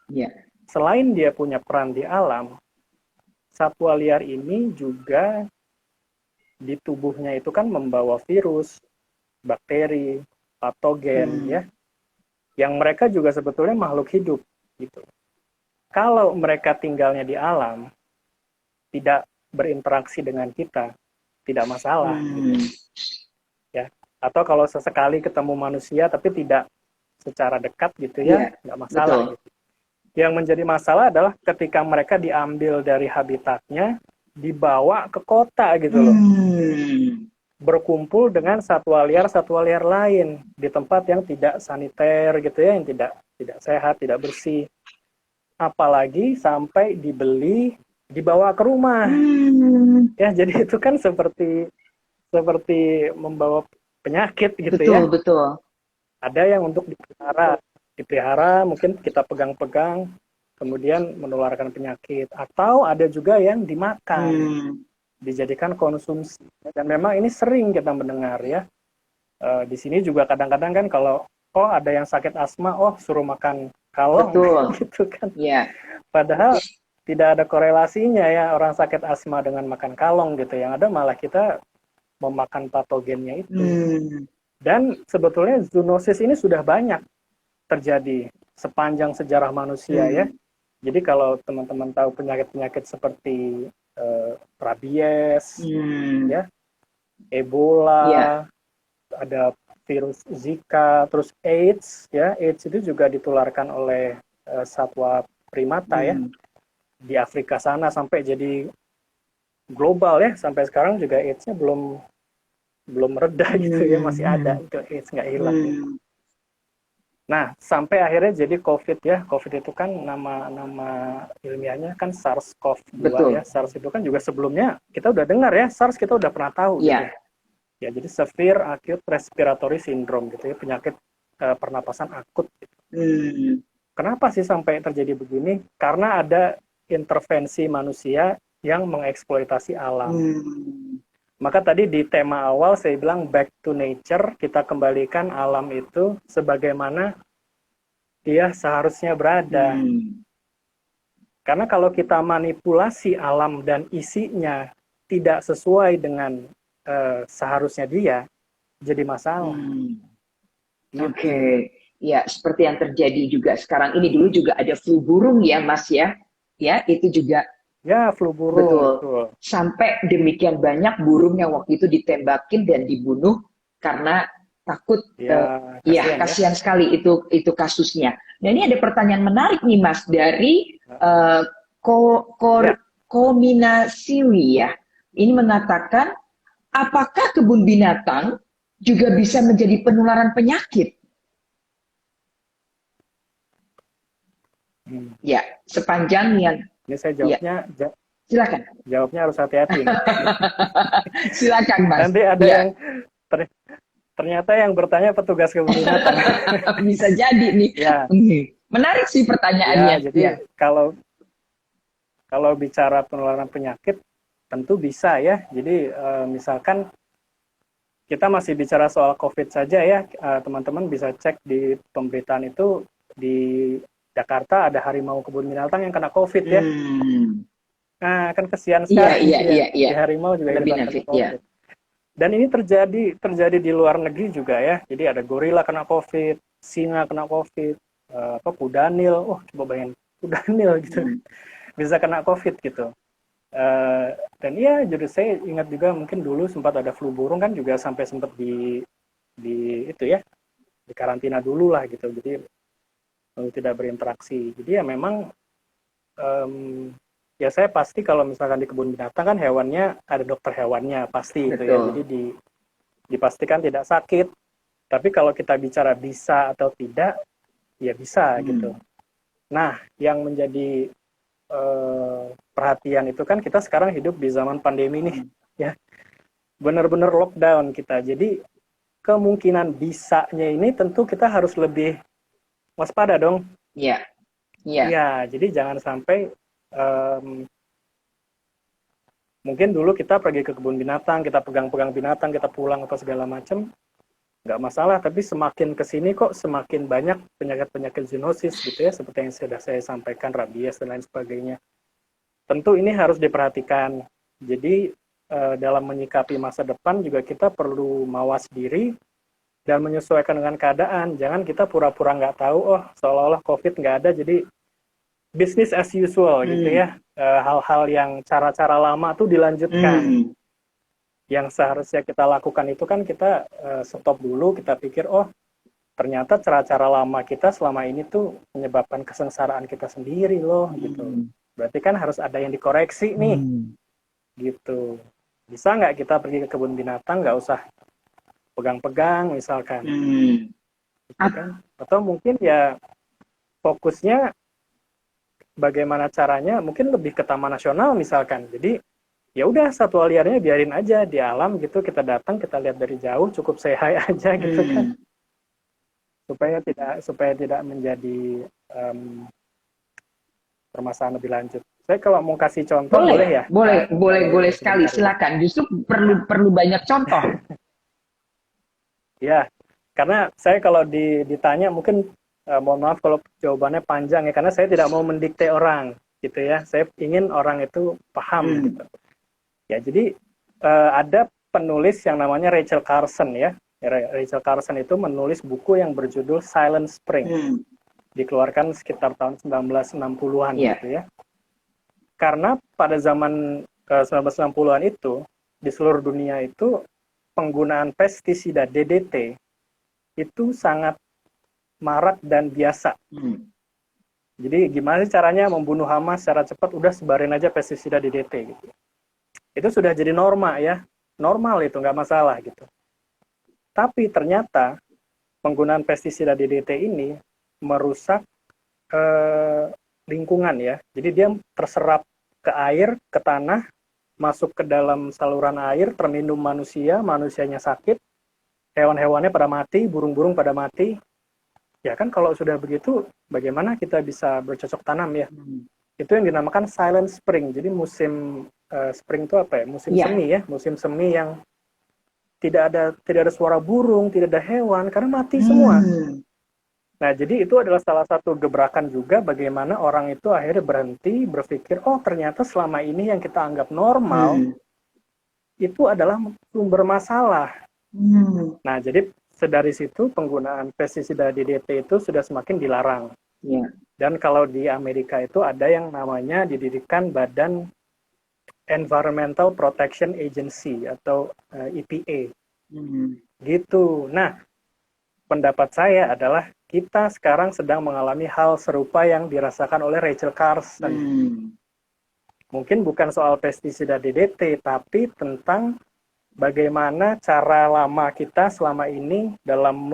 selain dia punya peran di alam, satwa liar ini juga di tubuhnya itu kan membawa virus, bakteri, patogen, ya, yang mereka juga sebetulnya makhluk hidup, gitu. Kalau mereka tinggalnya di alam, tidak berinteraksi dengan kita, tidak masalah, gitu. Ya. Atau kalau sesekali ketemu manusia tapi tidak secara dekat, gitu ya, nggak masalah. Gitu. Yang menjadi masalah adalah ketika mereka diambil dari habitatnya, dibawa ke kota, gitu loh. Berkumpul dengan satwa liar lain di tempat yang tidak saniter, gitu ya, yang tidak sehat, tidak bersih. Apalagi sampai dibeli, dibawa ke rumah. Ya, jadi itu kan seperti membawa penyakit, gitu ya. Betul. Ada yang untuk dipelihara, mungkin kita pegang-pegang, kemudian menularkan penyakit. Atau ada juga yang dimakan, dijadikan konsumsi. Dan memang ini sering kita mendengar, ya. Di sini juga kadang-kadang kan kalau ada yang sakit asma, suruh makan kalong, gitu kan. Padahal tidak ada korelasinya, ya, orang sakit asma dengan makan kalong, gitu. Yang ada malah kita memakan patogennya itu. Dan sebetulnya zoonosis ini sudah banyak terjadi sepanjang sejarah manusia, ya. Jadi kalau teman-teman tahu penyakit-penyakit seperti rabies, ya, Ebola, ada virus Zika, terus AIDS, ya, AIDS itu juga ditularkan oleh satwa primata, ya, di Afrika sana sampai jadi global, ya, sampai sekarang juga AIDS-nya belum reda, gitu ya, masih ada itu AIDS, nggak hilang. Ya. Nah, sampai akhirnya jadi COVID, ya. COVID itu kan nama ilmiahnya kan SARS-CoV-2, ya. SARS itu kan juga sebelumnya kita udah dengar, ya, SARS kita udah pernah tahu, gitu. Ya, jadi Severe Acute Respiratory Syndrome, gitu ya, penyakit pernapasan akut. Gitu. Kenapa sih sampai terjadi begini? Karena ada intervensi manusia yang mengeksploitasi alam. Maka tadi di tema awal saya bilang back to nature, kita kembalikan alam itu sebagaimana dia seharusnya berada. Karena kalau kita manipulasi alam dan isinya tidak sesuai dengan seharusnya dia, jadi masalah. Oke. Ya, seperti yang terjadi juga sekarang ini, dulu juga ada flu burung, ya, Mas, ya. Ya, itu juga. Ya, flu burung. Betul. Sampai demikian banyak burung yang waktu itu ditembakin dan dibunuh karena takut. Kasihan sekali itu kasusnya. Nah, ini ada pertanyaan menarik nih, Mas, dari Kominasiwi, ya. Ini mengatakan, apakah kebun binatang juga bisa menjadi penularan penyakit? Ya, sepanjang yang... Ini saya jawabnya, silakan. Jawabnya harus hati-hati. Silakan, Mas. Nanti ada yang ternyata yang bertanya petugas kebun binatang. Bisa jadi nih. Ya. Menarik sih pertanyaannya. Ya, jadi kalau bicara penularan penyakit tentu bisa, ya. Jadi misalkan kita masih bicara soal COVID saja, ya, teman-teman bisa cek di pemberitaan itu di Jakarta ada harimau kebun binatang yang kena COVID, ya. Nah, kan kesian sekali. Di harimau juga kena COVID. Dan ini terjadi di luar negeri juga, ya. Jadi ada gorila kena COVID, singa kena COVID, kudanil. Coba bayangin kudanil gitu. Bisa kena COVID gitu. Dan iya, jadi saya ingat juga mungkin dulu sempat ada flu burung kan juga sampai sempat di itu, ya, di karantina dulu lah gitu. Jadi tidak berinteraksi. Jadi ya memang ya saya pasti kalau misalkan di kebun binatang kan hewannya ada dokter hewannya pasti itu, ya. Jadi dipastikan tidak sakit. Tapi kalau kita bicara bisa atau tidak, ya bisa gitu. Nah, yang menjadi perhatian itu kan kita sekarang hidup di zaman pandemi nih, ya. Benar-benar lockdown kita. Jadi kemungkinan bisanya ini tentu kita harus lebih waspada dong. Iya. Ya, jadi jangan sampai mungkin dulu kita pergi ke kebun binatang, kita pegang-pegang binatang, kita pulang apa segala macam. nggak masalah, tapi semakin kesini kok semakin banyak penyakit-penyakit zoonosis gitu ya, seperti yang sudah saya sampaikan, rabies dan lain sebagainya. Tentu ini harus diperhatikan. Jadi dalam menyikapi masa depan juga kita perlu mawas diri dan menyesuaikan dengan keadaan. Jangan kita pura-pura nggak tahu, oh seolah-olah COVID nggak ada, jadi business as usual gitu ya. Hal-hal yang cara-cara lama tuh dilanjutkan. Yang seharusnya kita lakukan itu kan kita stop dulu, kita pikir, oh ternyata cara-cara lama kita selama ini tuh menyebabkan kesengsaraan kita sendiri loh gitu. Berarti kan harus ada yang dikoreksi nih gitu. Bisa nggak kita pergi ke kebun binatang, nggak usah pegang-pegang misalkan. Gitu kan? Atau mungkin ya fokusnya bagaimana caranya, mungkin lebih ke taman nasional misalkan. Jadi ya udah satwa liarnya biarin aja di alam gitu, kita datang kita lihat dari jauh, cukup say hi aja gitu kan, supaya tidak menjadi permasalahan lebih lanjut. Saya kalau mau kasih contoh boleh ya? Boleh sekali, silakan. Justru perlu banyak contoh. Ya, karena saya kalau ditanya mungkin mohon maaf kalau jawabannya panjang ya, karena saya tidak mau mendikte orang gitu ya. Saya ingin orang itu paham gitu. Ya, jadi ada penulis yang namanya Rachel Carson ya. Rachel Carson itu menulis buku yang berjudul Silent Spring. Dikeluarkan sekitar tahun 1960-an gitu ya. Karena pada zaman 1960-an itu di seluruh dunia itu penggunaan pestisida DDT itu sangat marak dan biasa. Jadi gimana sih caranya membunuh hama secara cepat? Udah sebarin aja pestisida DDT gitu. Itu sudah jadi norma ya, normal itu nggak masalah gitu. Tapi ternyata penggunaan pestisida DDT ini merusak lingkungan ya. Jadi dia terserap ke air, ke tanah, masuk ke dalam saluran air, terminum manusia, manusianya sakit, hewan-hewannya pada mati, burung-burung pada mati. Ya kan kalau sudah begitu, bagaimana kita bisa bercocok tanam ya? Itu yang dinamakan silent spring. Jadi musim spring itu apa ya? Musim semi ya, musim semi yang tidak ada suara burung, tidak ada hewan karena mati semua. Nah, jadi itu adalah salah satu gebrakan juga bagaimana orang itu akhirnya berhenti berpikir, oh ternyata selama ini yang kita anggap normal itu adalah sumber masalah. Nah, jadi dari situ penggunaan pestisida DDT itu sudah semakin dilarang. Dan kalau di Amerika itu ada yang namanya didirikan Badan Environmental Protection Agency atau EPA. Gitu. Nah, pendapat saya adalah kita sekarang sedang mengalami hal serupa yang dirasakan oleh Rachel Carson. Mungkin bukan soal pestisida DDT, tapi tentang bagaimana cara lama kita selama ini dalam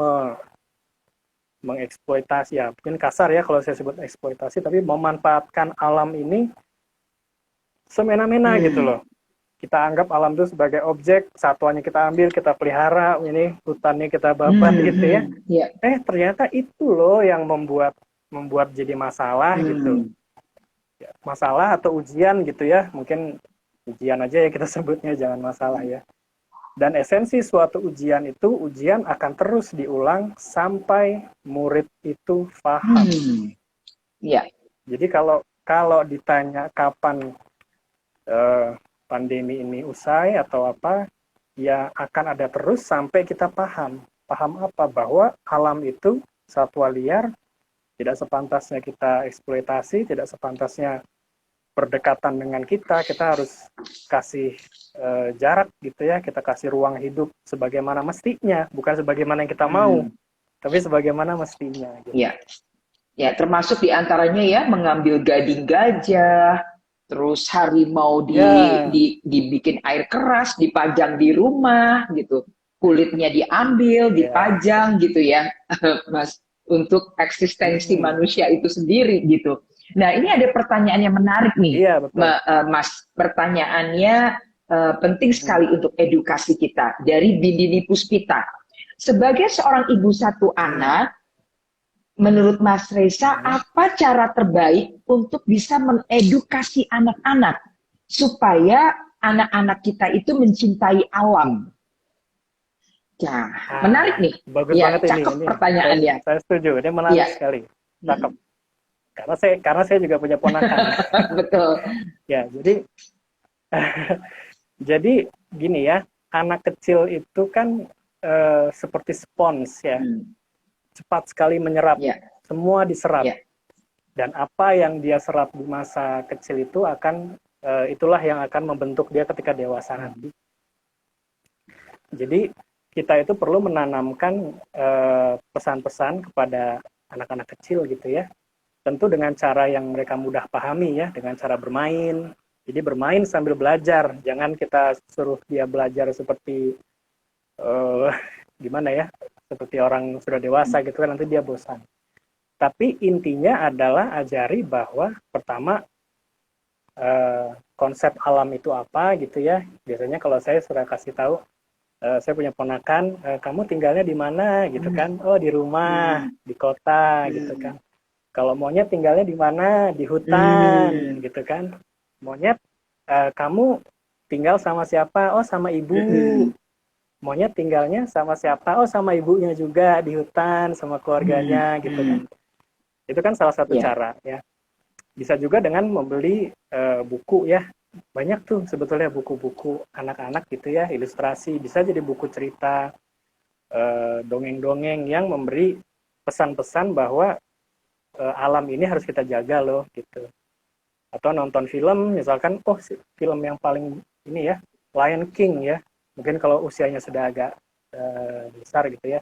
mengeksploitasi, ya mungkin kasar ya kalau saya sebut eksploitasi, tapi memanfaatkan alam ini semena-mena gitu loh. Kita anggap alam itu sebagai objek, satuannya kita ambil, kita pelihara, ini hutannya kita babat gitu ya. Ternyata itu loh yang membuat jadi masalah gitu. Masalah atau ujian gitu ya, mungkin ujian aja ya kita sebutnya, jangan masalah ya. Dan esensi suatu ujian itu, ujian akan terus diulang sampai murid itu paham. Jadi kalau ditanya kapan pandemi ini usai atau apa, ya akan ada terus sampai kita paham. Paham apa? Bahwa alam itu satwa liar, tidak sepantasnya kita eksploitasi, tidak sepantasnya berdekatan dengan kita harus kasih jarak gitu ya, kita kasih ruang hidup sebagaimana mestinya, bukan sebagaimana yang kita mau, tapi sebagaimana mestinya. Gitu. Ya, termasuk diantaranya ya mengambil gading gajah, terus harimau dibikin air keras, dipajang di rumah gitu, kulitnya diambil, dipajang gitu ya, Mas, untuk eksistensi manusia itu sendiri gitu. Nah, ini ada pertanyaan yang menarik nih, Mas. Pertanyaannya penting sekali untuk edukasi kita dari Bindini Puspita. Sebagai seorang ibu satu anak, menurut Mas Reza, apa cara terbaik untuk bisa mengedukasi anak-anak supaya anak-anak kita itu mencintai alam? Ya, Ah, menarik nih. bagus Ya, banget ini. cakep Ini pertanyaannya. saya setuju. Ini menarik Ya, sekali. Cakep. Karena saya juga punya ponakan. betul. Ya, jadi jadi gini ya, anak kecil itu kan seperti spons ya, Hmm, cepat sekali menyerap, ya, semua diserap. ya. Dan apa yang dia serap di masa kecil itu itulah yang akan membentuk dia ketika dewasa nanti. Jadi kita itu perlu menanamkan pesan-pesan kepada anak-anak kecil gitu ya. Tentu dengan cara yang mereka mudah pahami ya, dengan cara bermain. Jadi bermain sambil belajar, jangan kita suruh dia belajar seperti eh, gimana ya, seperti orang sudah dewasa gitu kan, nanti dia bosan. Tapi intinya adalah ajari bahwa pertama konsep alam itu apa gitu ya. Biasanya kalau saya sudah kasih tahu, saya punya ponakan, kamu tinggalnya di mana gitu kan? Oh di rumah, di kota gitu kan. Kalau monyet tinggalnya di mana? Di hutan gitu kan. Monyet, kamu tinggal sama siapa? Oh sama ibu. Monyet tinggalnya sama siapa? Oh sama ibunya juga di hutan sama keluarganya gitu kan. Itu kan salah satu Ya, cara ya. Bisa juga dengan membeli buku ya. Banyak tuh sebetulnya buku-buku anak-anak gitu ya, ilustrasi. Bisa jadi buku cerita, dongeng-dongeng yang memberi pesan-pesan bahwa alam ini harus kita jaga loh gitu. Atau nonton film misalkan, oh film yang paling ini ya, Lion King ya. Mungkin kalau usianya sudah agak besar gitu ya.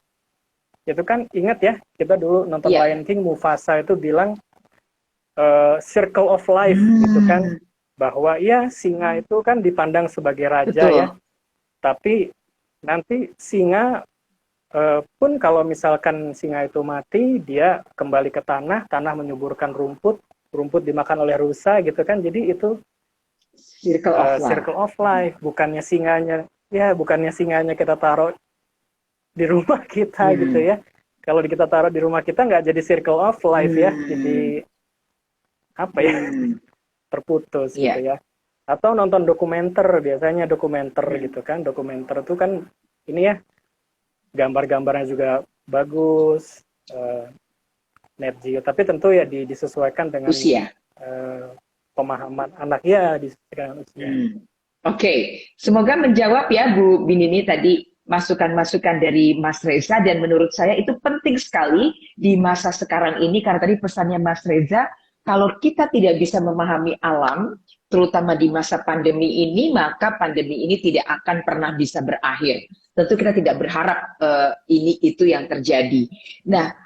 Itu kan ingat ya, kita dulu nonton ya. Lion King, Mufasa itu bilang circle of life gitu kan, bahwa ya singa itu kan dipandang sebagai raja ya, Betul. tapi nanti singa pun kalau misalkan singa itu mati, dia kembali ke tanah, tanah menyuburkan rumput, rumput dimakan oleh rusa gitu kan, jadi itu Circle of life. circle of life, bukannya singanya kita taruh di rumah kita gitu Hmm. ya. Kalau kita taruh di rumah kita nggak jadi circle of life ya, Hmm. jadi apa ya, Hmm. terputus gitu Ya. ya. Atau nonton dokumenter, biasanya dokumenter Hmm. gitu kan. Dokumenter itu kan ini ya, gambar-gambarnya juga bagus, net geo. Tapi tentu ya disesuaikan dengan Usia. eh, pemahaman anak ya, disesuaikan dengan usia. Oke, semoga menjawab ya Bu Binini tadi masukan-masukan dari Mas Reza dan menurut saya itu penting sekali di masa sekarang ini karena tadi pesannya Mas Reza, kalau kita tidak bisa memahami alam, terutama di masa pandemi ini, maka pandemi ini tidak akan pernah bisa berakhir. Tentu kita tidak berharap ini itu yang terjadi. Nah,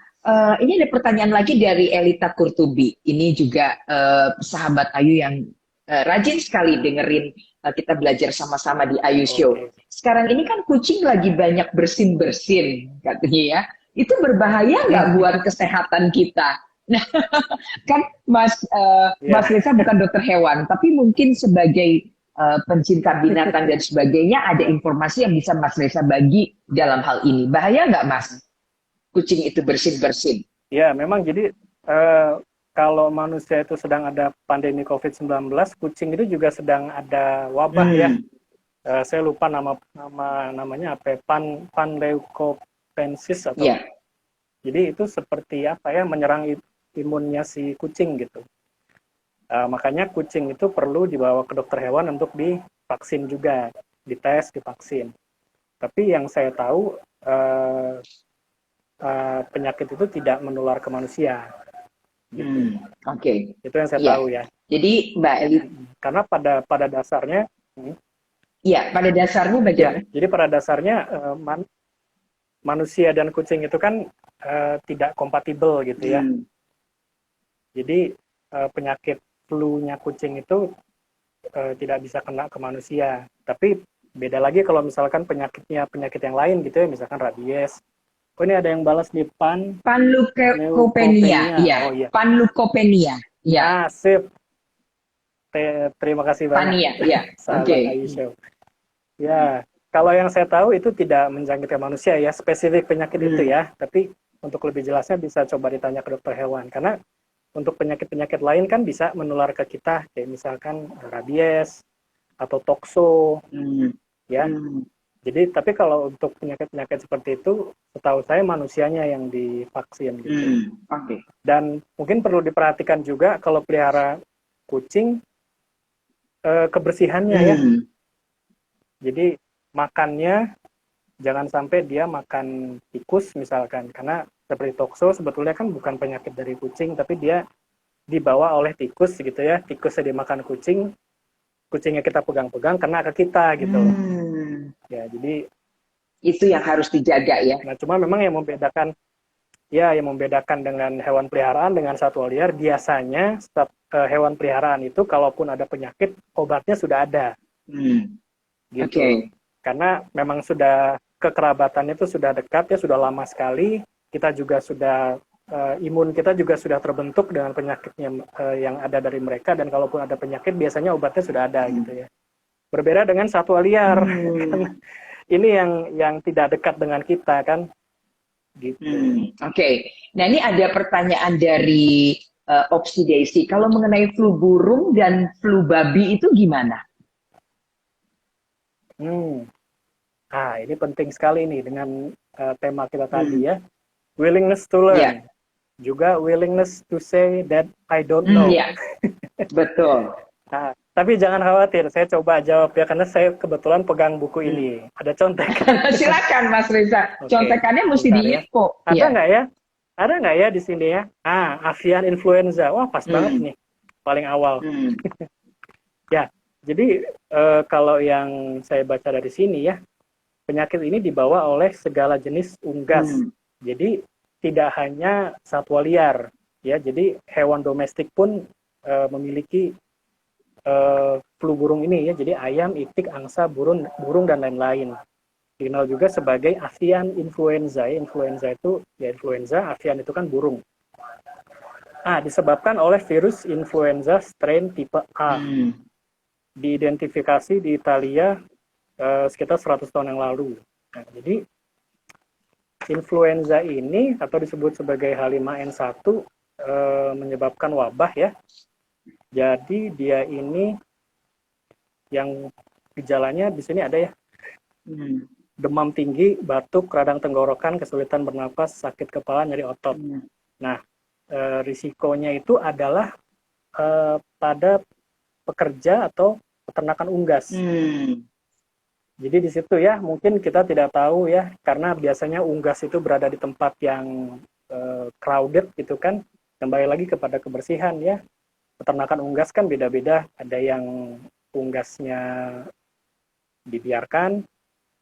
ini ada pertanyaan lagi dari Elita Kurtubi. Ini juga sahabat Ayu yang rajin sekali dengerin kita belajar sama-sama di Ayu Show. Oke. Sekarang ini kan kucing lagi banyak bersin-bersin, katanya ya. Itu berbahaya nggak buat kesehatan kita? Nah, kan Ya, Mas Reza bukan dokter hewan, tapi mungkin sebagai pencinta binatang dan sebagainya, ada informasi yang bisa Mas Reza bagi dalam hal ini. Bahaya nggak, Mas? Kucing itu bersin-bersin. ya memang jadi kalau manusia itu sedang ada pandemi COVID-19, kucing itu juga sedang ada wabah ya. Saya lupa namanya apa ya, panleukopensis atau Ya. jadi itu seperti apa ya, menyerang imunnya si kucing gitu. Makanya kucing itu perlu dibawa ke dokter hewan untuk divaksin juga, dites, divaksin. Tapi yang saya tahu penyakit itu tidak menular ke manusia. Gitu. Oke. Itu yang saya Iya. tahu ya. Jadi Mbak Eli, Karena pada dasarnya, ya pada dasarnya ya, bagaimana? jadi pada dasarnya manusia dan kucing itu kan tidak kompatibel gitu ya. Jadi penyakit flu-nya kucing itu tidak bisa kena ke manusia. Tapi beda lagi kalau misalkan penyakitnya penyakit yang lain gitu ya, misalkan rabies. Oh ini ada yang balas di Panleukopenia, leukopenia. ya. Oh iya. Panleukopenia, ya. Ah, sip. Terima kasih banyak. Pania, ya. Sahabat Oke. Aisyah. Ya, kalau yang saya tahu itu tidak menjangkit ke manusia ya, spesifik penyakit itu ya. Tapi untuk lebih jelasnya bisa coba ditanya ke dokter hewan. Karena untuk penyakit-penyakit lain kan bisa menular ke kita, kayak misalkan rabies atau tokso, ya. Jadi tapi kalau untuk penyakit-penyakit seperti itu, setahu saya manusianya yang divaksin gitu. Oke. Dan mungkin perlu diperhatikan juga kalau pelihara kucing, kebersihannya ya. Jadi makannya jangan sampai dia makan tikus misalkan, karena seperti tokso sebetulnya kan bukan penyakit dari kucing, tapi dia dibawa oleh tikus gitu ya. Tikusnya dimakan kucing, kucingnya kita pegang-pegang kena ke kita gitu. Ya, jadi itu yang harus dijaga ya. nah cuma memang yang membedakan dengan hewan peliharaan dengan satwa liar, biasanya hewan peliharaan itu kalaupun ada penyakit, obatnya sudah ada. Gitu. Okay. Karena memang sudah kekerabatannya itu sudah dekat ya, sudah lama sekali. Kita juga sudah imun kita juga sudah terbentuk dengan penyakitnya yang ada dari mereka, dan kalaupun ada penyakit biasanya obatnya sudah ada gitu ya. Berbeda dengan satwa liar. Ini yang tidak dekat dengan kita kan. Gitu. Oke. Nah, ini ada pertanyaan dari Opsi Daisy. Kalau mengenai flu burung dan flu babi itu gimana? Nah, ini penting sekali nih dengan tema kita tadi ya. Willingness to learn. Juga willingness to say that I don't know. Betul. Nah, tapi jangan khawatir, saya coba jawab ya, karena saya kebetulan pegang buku ini. Ada contekan. Silakan Mas Reza. Contekannya mesti diinfo. Ada nggak ya? Ada nggak ya di sini ya? Avian influenza. Wah, pas banget nih. Paling awal. Ya, jadi kalau yang saya baca dari sini ya, penyakit ini dibawa oleh segala jenis unggas. Jadi tidak hanya satwa liar, ya. Jadi hewan domestik pun memiliki flu burung ini ya. Jadi ayam, itik, angsa, burung dan lain-lain. Dikenal juga sebagai avian influenza. Influenza itu ya influenza, avian itu kan burung. Disebabkan oleh virus influenza strain tipe A. Diidentifikasi di Italia sekitar 100 tahun yang lalu. Nah, jadi influenza ini atau disebut sebagai H5N1 menyebabkan wabah ya. Jadi dia ini yang gejalanya di sini ada ya. Demam tinggi, batuk, radang tenggorokan, kesulitan bernapas, sakit kepala, nyeri otot. Nah, risikonya itu adalah pada pekerja atau peternakan unggas. Jadi di situ ya, mungkin kita tidak tahu ya, karena biasanya unggas itu berada di tempat yang crowded gitu kan. Kembali lagi kepada kebersihan ya. Peternakan unggas kan beda-beda, ada yang unggasnya dibiarkan,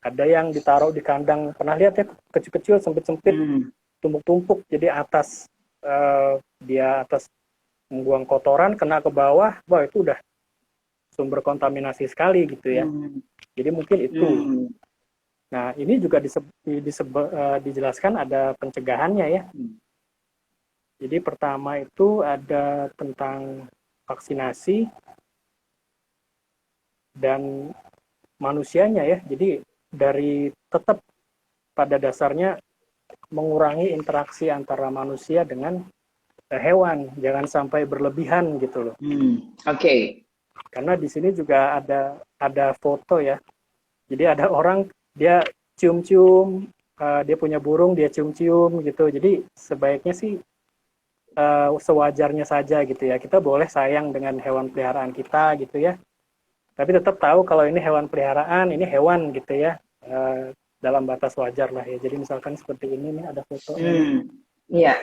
ada yang ditaruh di kandang, pernah lihat ya, kecil-kecil, sempit-sempit, tumpuk-tumpuk, jadi dia atas membuang kotoran, kena ke bawah, wah itu udah sumber kontaminasi sekali gitu ya. Jadi mungkin itu. Nah, ini juga dijelaskan ada pencegahannya ya. Jadi pertama itu ada tentang vaksinasi dan manusianya ya. Jadi dari tetap pada dasarnya mengurangi interaksi antara manusia dengan hewan, jangan sampai berlebihan gitu loh. Oke. Karena di sini juga ada foto ya. Jadi ada orang dia cium-cium, dia punya burung dia cium-cium gitu. Jadi sebaiknya sih sewajarnya saja gitu ya. Kita boleh sayang dengan hewan peliharaan kita gitu ya. Tapi tetap tahu kalau ini hewan peliharaan, ini hewan gitu ya. Dalam batas wajar lah ya. Jadi misalkan seperti ini nih ada foto. Iya.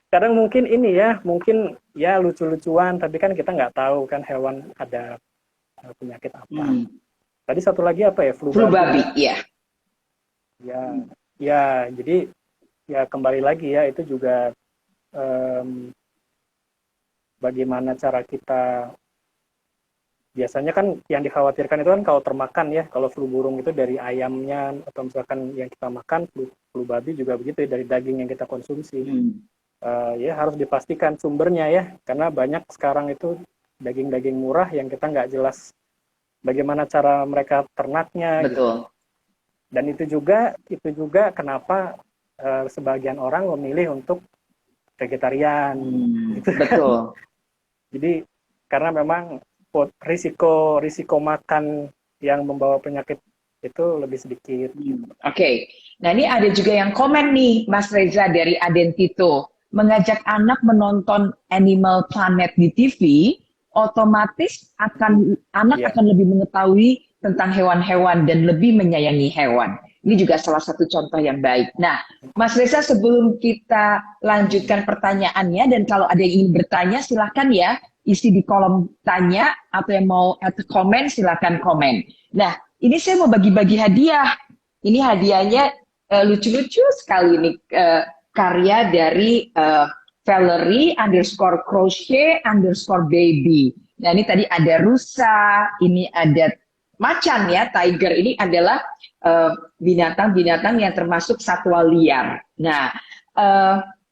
Kadang mungkin ini ya, mungkin ya lucu-lucuan, tapi kan kita nggak tahu kan hewan ada penyakit apa. Tadi satu lagi apa ya? Flu babi, iya. Ya, jadi ya kembali lagi ya, itu juga bagaimana cara kita, biasanya kan yang dikhawatirkan itu kan kalau termakan ya, kalau flu burung itu dari ayamnya, atau misalkan yang kita makan, flu babi juga begitu ya, dari daging yang kita konsumsi. Ya harus dipastikan sumbernya ya, karena banyak sekarang itu daging-daging murah yang kita nggak jelas bagaimana cara mereka ternaknya. Betul. Gitu. Dan itu juga kenapa sebagian orang memilih untuk vegetarian. Gitu. Betul. Jadi karena memang risiko makan yang membawa penyakit itu lebih sedikit. Oke. Nah, ini ada juga yang komen nih, Mas Reza dari Adentito. Mengajak anak menonton Animal Planet di TV, otomatis anak Iya. akan lebih mengetahui tentang hewan-hewan dan lebih menyayangi hewan. Ini juga salah satu contoh yang baik. Nah, Mas Reza, sebelum kita lanjutkan pertanyaannya, dan kalau ada yang ingin bertanya, silahkan ya, isi di kolom tanya, atau yang mau add komen, silahkan komen. Nah, ini saya mau bagi-bagi hadiah. Ini hadiahnya lucu-lucu sekali nih, karya dari Valerie underscore crochet underscore baby. Nah, ini tadi ada rusa, ini ada macan ya, tiger. Ini adalah binatang-binatang yang termasuk satwa liar. Nah,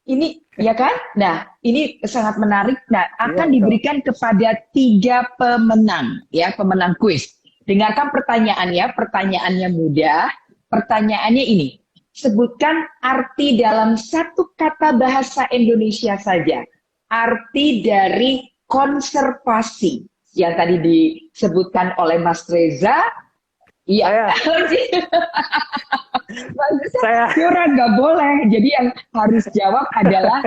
ini ya kan? Nah, ini sangat menarik. Nah, Iya, akan betul. diberikan kepada 3 pemenang, ya, pemenang kuis. Dengarkan pertanyaannya, pertanyaannya mudah. Pertanyaannya ini, sebutkan arti dalam satu kata bahasa Indonesia saja. Arti dari konservasi yang tadi disebutkan oleh Mas Reza. Iya, bagusnya Saya Yura nggak boleh. Jadi yang harus jawab adalah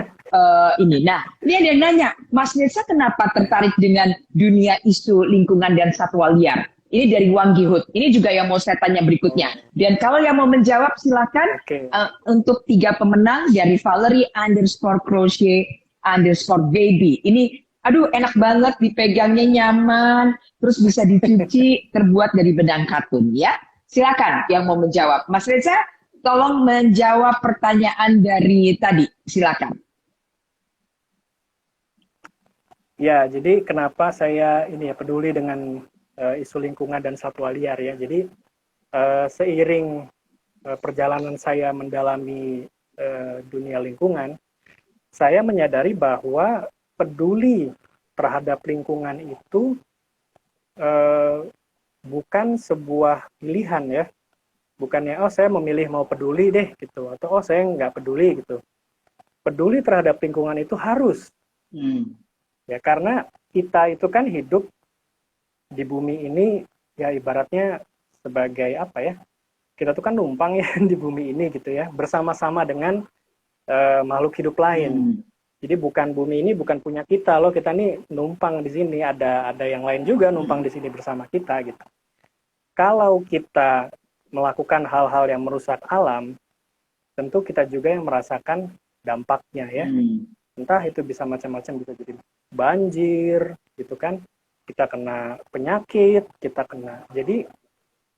ini. Nah, ini ada yang nanya, Mas Reza kenapa tertarik dengan dunia isu lingkungan dan satwa liar? Ini dari Wang Gihut. Ini juga yang mau saya tanya berikutnya. Dan kalau yang mau menjawab silakan Oke. untuk 3 pemenang dari Valerie underscore crochet underscore baby. Ini aduh enak banget, dipegangnya nyaman, terus bisa dicuci, terbuat dari benang katun ya. Silakan yang mau menjawab. Mas Reza, tolong menjawab pertanyaan dari tadi. Silakan. Ya, jadi kenapa saya ini ya peduli dengan isu lingkungan dan satwa liar ya. Jadi seiring perjalanan saya mendalami dunia lingkungan, saya menyadari bahwa peduli terhadap lingkungan itu bukan sebuah pilihan ya. Bukannya, oh saya memilih mau peduli deh gitu, atau oh saya nggak peduli gitu. Peduli terhadap lingkungan itu harus. Ya, karena kita itu kan hidup di bumi ini ya ibaratnya sebagai apa ya? Kita tuh kan numpang ya di bumi ini gitu ya, bersama-sama dengan makhluk hidup lain. Jadi bukan bumi ini bukan punya kita loh, kita nih numpang di sini, ada yang lain juga numpang di sini bersama kita gitu. Kalau kita melakukan hal-hal yang merusak alam, tentu kita juga yang merasakan dampaknya ya. Entah itu bisa macam-macam, bisa jadi banjir gitu kan, kita kena penyakit, kita kena. Jadi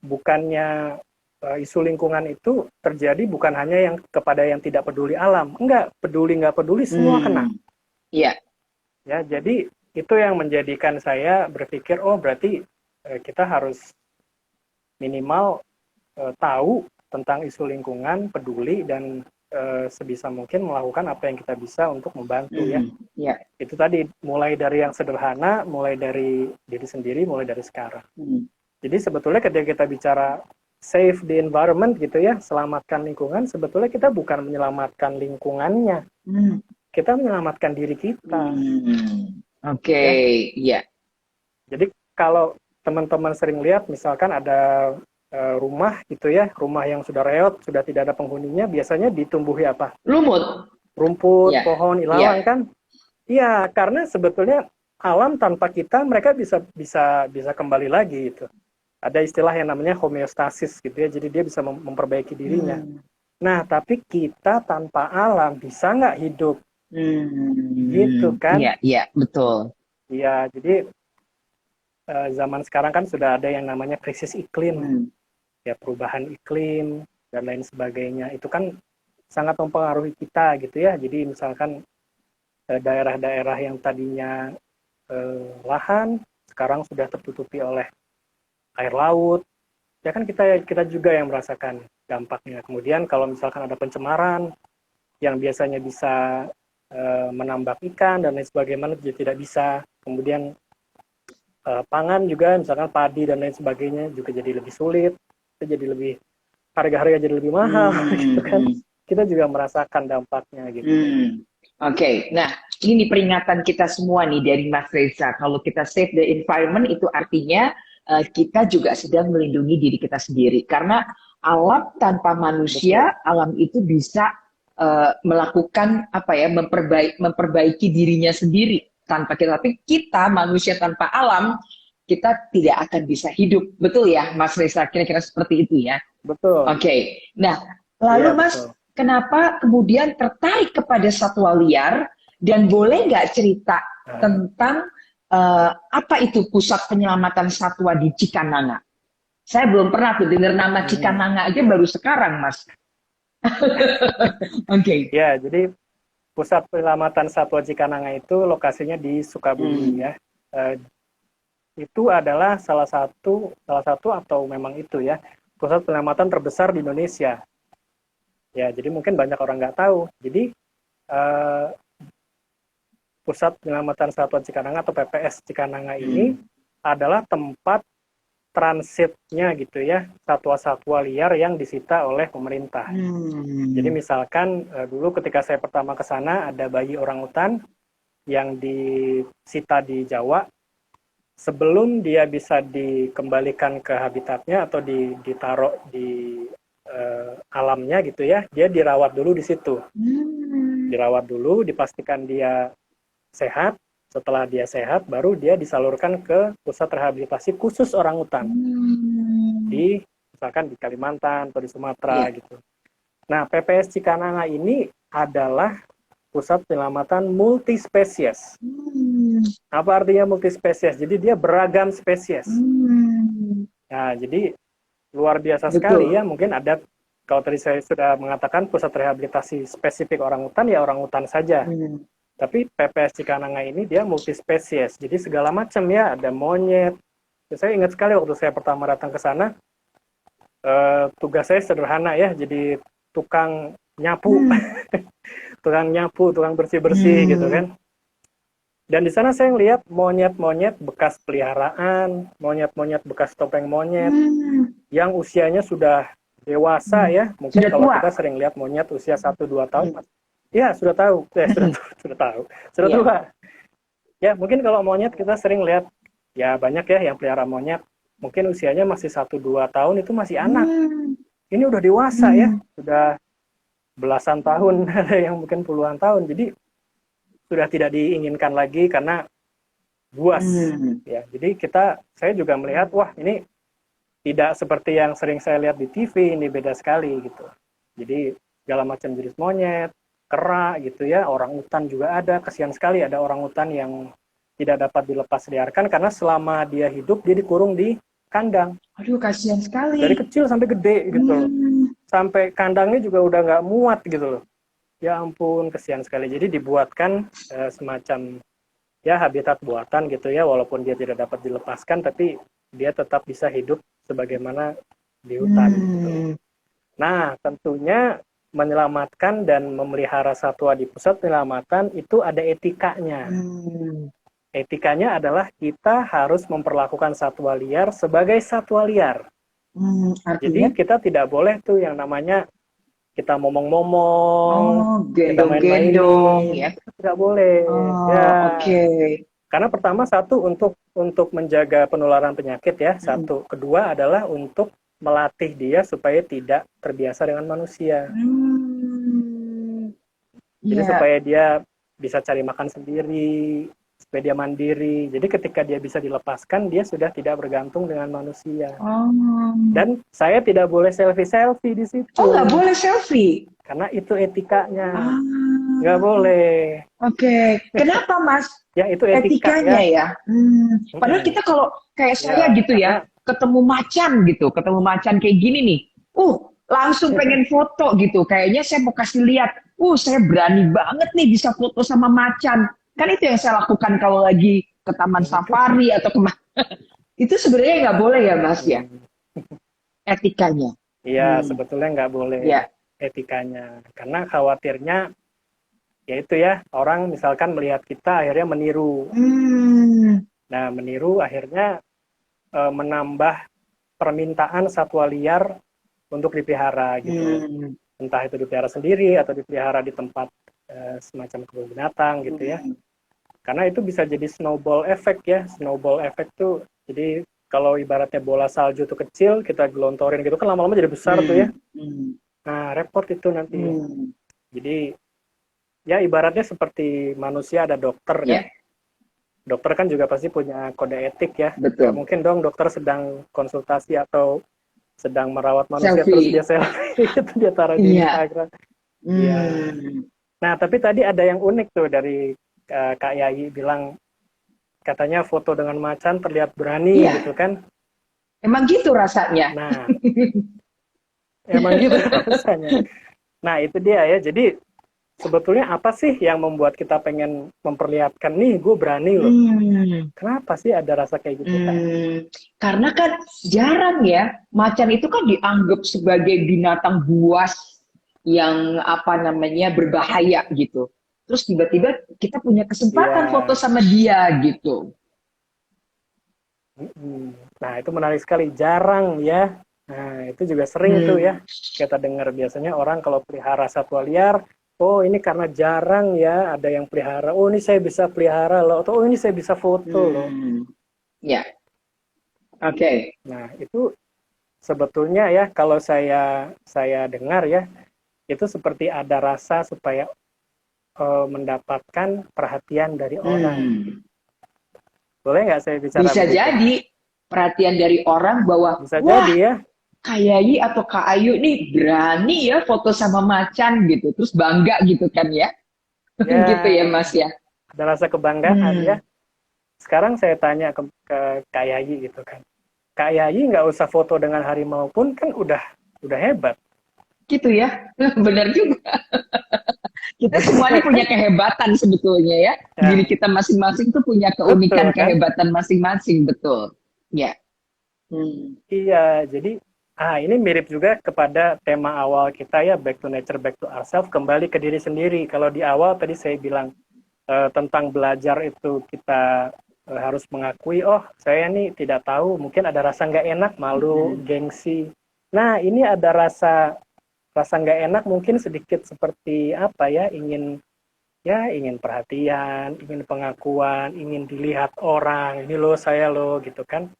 bukannya isu lingkungan itu terjadi bukan hanya yang kepada yang tidak peduli alam, enggak, peduli nggak peduli semua kena. Iya. Ya, jadi itu yang menjadikan saya berpikir, oh berarti kita harus minimal tahu tentang isu lingkungan, peduli, dan sebisa mungkin melakukan apa yang kita bisa untuk membantu ya. Itu tadi mulai dari yang sederhana, mulai dari diri sendiri, mulai dari sekarang. Jadi sebetulnya ketika kita bicara save the environment gitu ya, selamatkan lingkungan, sebetulnya kita bukan menyelamatkan lingkungannya, kita menyelamatkan diri kita. Oke, iya. Jadi kalau teman-teman sering lihat, misalkan ada rumah gitu ya, rumah yang sudah reot, sudah tidak ada penghuninya, biasanya ditumbuhi apa? Lumut. Rumput, pohon, ilalang kan? Iya, karena sebetulnya alam tanpa kita, mereka bisa kembali lagi gitu. Ada istilah yang namanya homeostasis gitu ya, jadi dia bisa memperbaiki dirinya. Nah, tapi kita tanpa alam bisa nggak hidup? Gitu kan? Iya, betul. Iya, jadi zaman sekarang kan sudah ada yang namanya krisis iklim. Ya, perubahan iklim dan lain sebagainya itu kan sangat mempengaruhi kita gitu ya. Jadi misalkan daerah-daerah yang tadinya lahan sekarang sudah tertutupi oleh air laut, ya kan kita juga yang merasakan dampaknya. Kemudian kalau misalkan ada pencemaran yang biasanya bisa menambak ikan dan lain sebagainya jadi tidak bisa. Kemudian pangan juga misalkan padi dan lain sebagainya juga jadi lebih sulit, jadi lebih harga-harga jadi lebih mahal gitu kan. Kita juga merasakan dampaknya gitu. Oke, nah ini peringatan kita semua nih dari Mas Reza. Kalau kita save the environment itu artinya kita juga sedang melindungi diri kita sendiri. Karena alam tanpa manusia, alam itu bisa melakukan apa ya, memperbaiki dirinya sendiri tanpa kita. Tapi kita manusia tanpa alam, kita tidak akan bisa hidup. Betul ya, Mas Reza? Kira-kira seperti itu ya. Betul. Oke. Nah, lalu Iya, Mas, betul. kenapa kemudian tertarik kepada satwa liar dan boleh nggak cerita tentang apa itu pusat penyelamatan satwa di Cikananga? Saya belum pernah tuh dengar nama Cikananga aja baru sekarang, Mas. Oke. Ya, jadi pusat penyelamatan satwa Cikananga itu lokasinya di Sukabumi ya. Itu adalah salah satu atau memang itu ya pusat penyelamatan terbesar di Indonesia. Ya, jadi mungkin banyak orang nggak tahu. Jadi pusat penyelamatan satwa Cikananga atau PPS Cikananga ini adalah tempat transitnya gitu ya satwa-satwa liar yang disita oleh pemerintah. Jadi misalkan dulu ketika saya pertama ke sana ada bayi orangutan yang disita di Jawa. Sebelum dia bisa dikembalikan ke habitatnya atau ditaruh di alamnya gitu ya, dia dirawat dulu di situ. Dirawat dulu, dipastikan dia sehat. Setelah dia sehat, baru dia disalurkan ke pusat rehabilitasi khusus orangutan. Misalkan di Kalimantan atau di Sumatera gitu. Nah, PPS Cikananga ini adalah pusat penyelamatan multispesies. Apa artinya multispesies? Jadi dia beragam spesies. Nah, jadi luar biasa sekali ya. Mungkin ada, kalau tadi saya sudah mengatakan pusat rehabilitasi spesifik orangutan, ya orangutan saja. Tapi PPS Cikananga ini dia multispesies, jadi segala macam ya, ada monyet. Saya ingat sekali waktu saya pertama datang ke sana, tugas saya sederhana ya, jadi tukang nyapu, tukang bersih-bersih gitu kan. Dan di sana saya lihat monyet-monyet bekas peliharaan, monyet-monyet bekas topeng monyet, yang usianya sudah dewasa ya. Mungkin kalau kita sering lihat monyet usia 1-2 tahun, ya, sudah tahu. Sudah tua. Ya, mungkin kalau monyet kita sering lihat, ya banyak ya yang pelihara monyet. Mungkin usianya masih 1-2 tahun, itu masih anak. Ini udah dewasa ya, sudah belasan tahun, ada yang mungkin puluhan tahun. Jadi, sudah tidak diinginkan lagi karena buas. Ya, jadi saya juga melihat, wah ini tidak seperti yang sering saya lihat di TV, ini beda sekali gitu. Jadi, segala macam jenis monyet, kera gitu ya, orangutan juga ada. Kasihan sekali ada orangutan yang tidak dapat dilepas liarkan karena selama dia hidup dia dikurung di kandang. Aduh, kasihan sekali. Dari kecil sampai gede gitu loh. Sampai kandangnya juga udah nggak muat gitu loh. Ya ampun, kasihan sekali. Jadi dibuatkan semacam ya habitat buatan gitu ya, walaupun dia tidak dapat dilepaskan tapi dia tetap bisa hidup sebagaimana di hutan gitu. Nah, tentunya menyelamatkan dan memelihara satwa di pusat penyelamatan itu ada etikanya. Etikanya adalah kita harus memperlakukan satwa liar sebagai satwa liar. Jadi kita tidak boleh tuh yang namanya kita momong-momong, kita gendong-gendong, ya. Tidak boleh. Oke. Karena pertama satu untuk menjaga penularan penyakit ya, satu. Kedua adalah untuk melatih dia supaya tidak terbiasa dengan manusia. Jadi supaya dia bisa cari makan sendiri, supaya dia mandiri. Jadi ketika dia bisa dilepaskan, dia sudah tidak bergantung dengan manusia. Dan saya tidak boleh selfie-selfie di situ. Oh, nggak boleh selfie? Karena itu etikanya. Nggak boleh. Oke. Kenapa, Mas? Ya, itu etikanya ya. Padahal kita kalau kayak saya gitu ya, ketemu macan kayak gini nih, langsung pengen foto gitu. Kayaknya saya mau kasih lihat, saya berani banget nih bisa foto sama macan. Kan itu yang saya lakukan kalau lagi ke taman safari atau kemana. Itu sebenarnya nggak boleh ya, Mas ya? Etikanya. Iya, sebetulnya nggak boleh etikanya. Karena khawatirnya, yaitu ya, orang misalkan melihat kita akhirnya meniru. Nah, meniru akhirnya menambah permintaan satwa liar untuk dipelihara gitu. Entah itu dipelihara sendiri atau dipelihara di tempat semacam kebun binatang gitu ya. Karena itu bisa jadi snowball effect ya. Snowball effect tuh jadi kalau ibaratnya bola salju itu kecil, kita gelontorin gitu kan lama-lama jadi besar tuh ya. Nah, repot itu nanti. Jadi ya ibaratnya seperti manusia ada dokter kan. Ya, Dokter kan juga pasti punya kode etik ya. Nggak betul. mungkin dong dokter sedang konsultasi atau sedang merawat manusia terus dia Selfie. selfie itu dia taruh di Iya. Instagram. Ya. Nah, tapi tadi ada yang unik tuh dari Kak Yayi bilang katanya foto dengan macan terlihat berani Iya. gitu kan. Emang gitu rasanya. Nah, emang gitu rasanya. Nah, itu dia ya. Jadi sebetulnya apa sih yang membuat kita pengen memperlihatkan nih gue berani loh. Kenapa sih ada rasa kayak gitu Kak? Karena kan jarang ya, macan itu kan dianggap sebagai binatang buas yang apa namanya berbahaya gitu. Terus tiba-tiba kita punya kesempatan foto Iya. sama dia gitu. Nah, itu menarik sekali. Jarang ya. Nah, itu juga sering tuh ya. Kita dengar biasanya orang kalau pelihara satwa liar, oh ini karena jarang ya ada yang pelihara. Oh ini saya bisa pelihara loh. Atau oh ini saya bisa foto loh. Ya, oke. Nah, itu sebetulnya ya kalau saya dengar ya, itu seperti ada rasa supaya mendapatkan perhatian dari orang. Boleh nggak saya bicara Bisa begitu? jadi perhatian dari orang bahwa, Bisa wah, jadi ya. Kak Yayi atau Kak Ayu nih berani ya foto sama macan gitu. Terus bangga gitu kan ya. Ya, Gitu ya Mas ya. ada rasa kebanggaan ya. Sekarang saya tanya ke Kak Yayi gitu kan. Kak Yayi nggak usah foto dengan harimau pun kan udah hebat. Gitu ya. Benar juga. Kita semuanya punya kehebatan sebetulnya ya. Diri Ya, kita masing-masing tuh punya betul keunikan kan? kehebatan masing-masing, betul. Ya. Iya, jadi ini mirip juga kepada tema awal kita ya, back to nature, back to ourselves, kembali ke diri sendiri. Kalau di awal tadi saya bilang tentang belajar itu kita harus mengakui, oh saya nih tidak tahu, mungkin ada rasa nggak enak, malu, gengsi. Nah ini ada rasa nggak enak mungkin sedikit seperti apa ya, ingin perhatian, ingin pengakuan, ingin dilihat orang, ini loh saya loh gitu kan.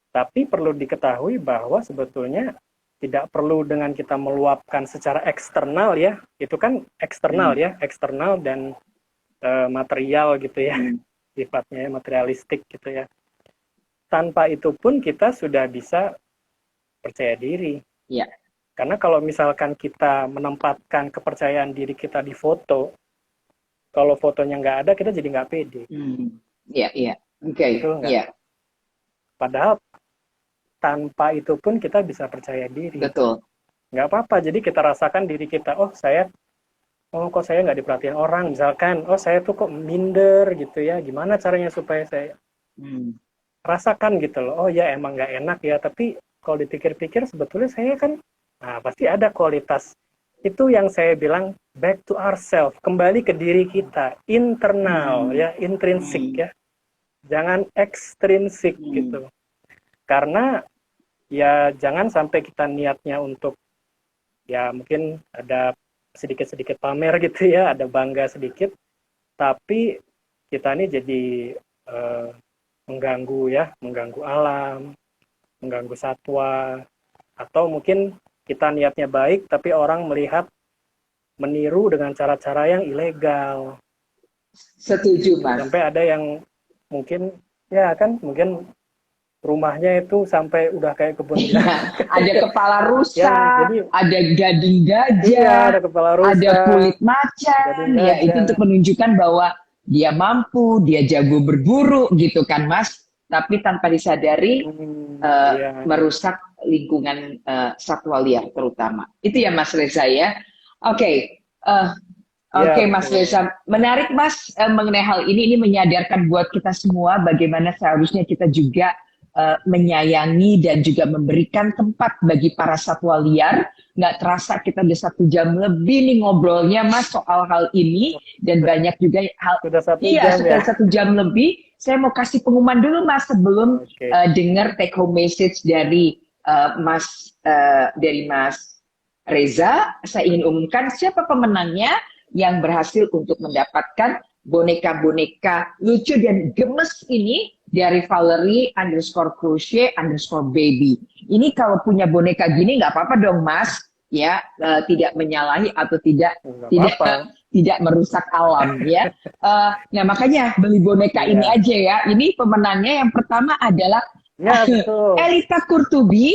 Tapi perlu diketahui bahwa sebetulnya tidak perlu dengan kita meluapkan secara eksternal ya, itu kan eksternal ya, eksternal dan material gitu ya, sifatnya materialistik gitu ya. Tanpa itu pun kita sudah bisa percaya diri. Ya. Karena kalau misalkan kita menempatkan kepercayaan diri kita di foto, kalau fotonya nggak ada, kita jadi nggak pede. Iya, iya. Oke, iya. Padahal tanpa itu pun kita bisa percaya diri. Betul. Nggak apa-apa, jadi kita rasakan diri kita, oh kok saya nggak diperhatiin orang, misalkan, oh saya tuh kok minder gitu ya, gimana caranya supaya saya rasakan gitu loh, oh ya emang nggak enak ya, tapi kalau dipikir-pikir sebetulnya saya kan, pasti ada kualitas. Itu yang saya bilang, back to ourselves, kembali ke diri kita, internal ya, intrinsik ya, jangan ekstrinsik gitu. Karena ya jangan sampai kita niatnya untuk ya mungkin ada sedikit-sedikit pamer gitu ya, ada bangga sedikit, tapi kita ini jadi mengganggu alam, mengganggu satwa, atau mungkin kita niatnya baik, tapi orang melihat meniru dengan cara-cara yang ilegal. Setuju, Mas. Sampai ada yang mungkin ya kan, mungkin rumahnya itu sampai udah kayak kebun binatang. Ada kepala rusa, ya, jadi, ada gading gajah, iya, ada kepala rusa, ada kulit macan, ya itu untuk menunjukkan bahwa dia mampu, dia jago berburu gitu kan Mas, tapi tanpa disadari merusak lingkungan satwa liar terutama. Itu ya Mas Reza ya. Oke, Mas Reza, menarik Mas mengenai hal ini menyadarkan buat kita semua bagaimana seharusnya kita juga menyayangi dan juga memberikan tempat bagi para satwa liar. Nggak terasa kita udah 1 jam lebih nih ngobrolnya Mas soal hal ini, dan banyak juga hal. Sudah 1 jam lebih. Saya mau kasih pengumuman dulu Mas sebelum dengar take home message dari Mas Reza. Saya ingin umumkan siapa pemenangnya yang berhasil untuk mendapatkan boneka-boneka lucu dan gemes ini dari Valerie underscore crochet underscore baby. Ini kalau punya boneka gini nggak apa-apa dong Mas, ya tidak menyalahi atau tidak Nggak tidak apa-apa. tidak merusak alam ya. Nah makanya beli boneka ini Iya. aja ya. Ini pemenangnya yang pertama adalah Ya, betul. Elita Kurtubi,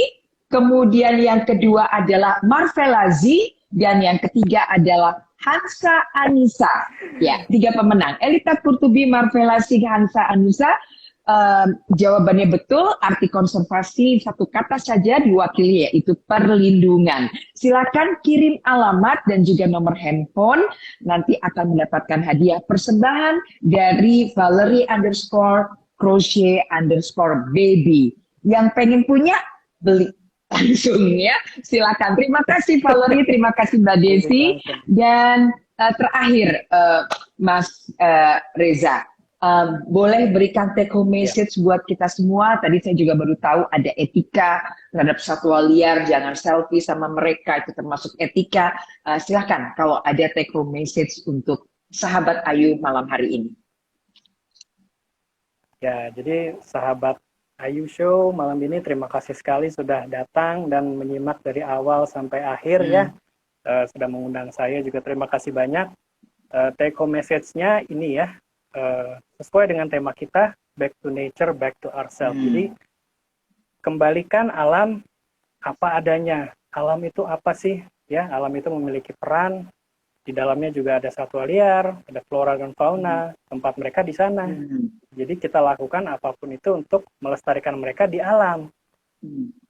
kemudian yang kedua adalah Marvelazi, dan yang ketiga adalah Hansa Anissa. Ya, 3 pemenang. Elita Kurtubi, Marvelazi, Hansa Anissa. Jawabannya betul, arti konservasi satu kata saja diwakili yaitu perlindungan. Silakan kirim alamat dan juga nomor handphone, nanti akan mendapatkan hadiah persembahan dari Valerie underscore crochet underscore baby. Yang pengen punya, beli langsung ya. Silakan. Terima kasih Valerie, terima kasih Mbak Desi. Dan terakhir Mas Reza, boleh berikan take home message buat kita semua. Tadi saya juga baru tahu ada etika terhadap satwa liar, jangan selfie sama mereka, itu termasuk etika. Silakan kalau ada take home message untuk sahabat Ayu malam hari ini. Ya, jadi sahabat Ayu Show malam ini terima kasih sekali sudah datang dan menyimak dari awal sampai akhir ya. Sudah mengundang saya juga terima kasih banyak. Take home message-nya ini ya, sesuai dengan tema kita, back to nature, back to ourselves. Jadi kembalikan alam apa adanya. Alam itu apa sih? Ya, alam itu memiliki peran. Di dalamnya juga ada satwa liar, ada flora dan fauna, tempat mereka di sana. Jadi kita lakukan apapun itu untuk melestarikan mereka di alam.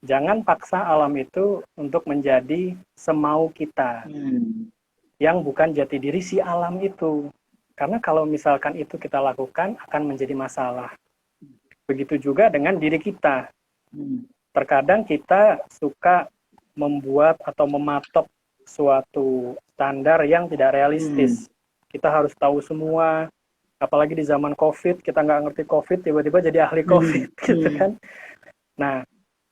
Jangan paksa alam itu untuk menjadi semau kita. Yang bukan jati diri si alam itu. Karena kalau misalkan itu kita lakukan akan menjadi masalah. Begitu juga dengan diri kita. Terkadang kita suka membuat atau mematok suatu standar yang tidak realistis. Kita harus tahu semua, apalagi di zaman COVID, kita nggak ngerti COVID, tiba-tiba jadi ahli COVID, gitu kan. Nah,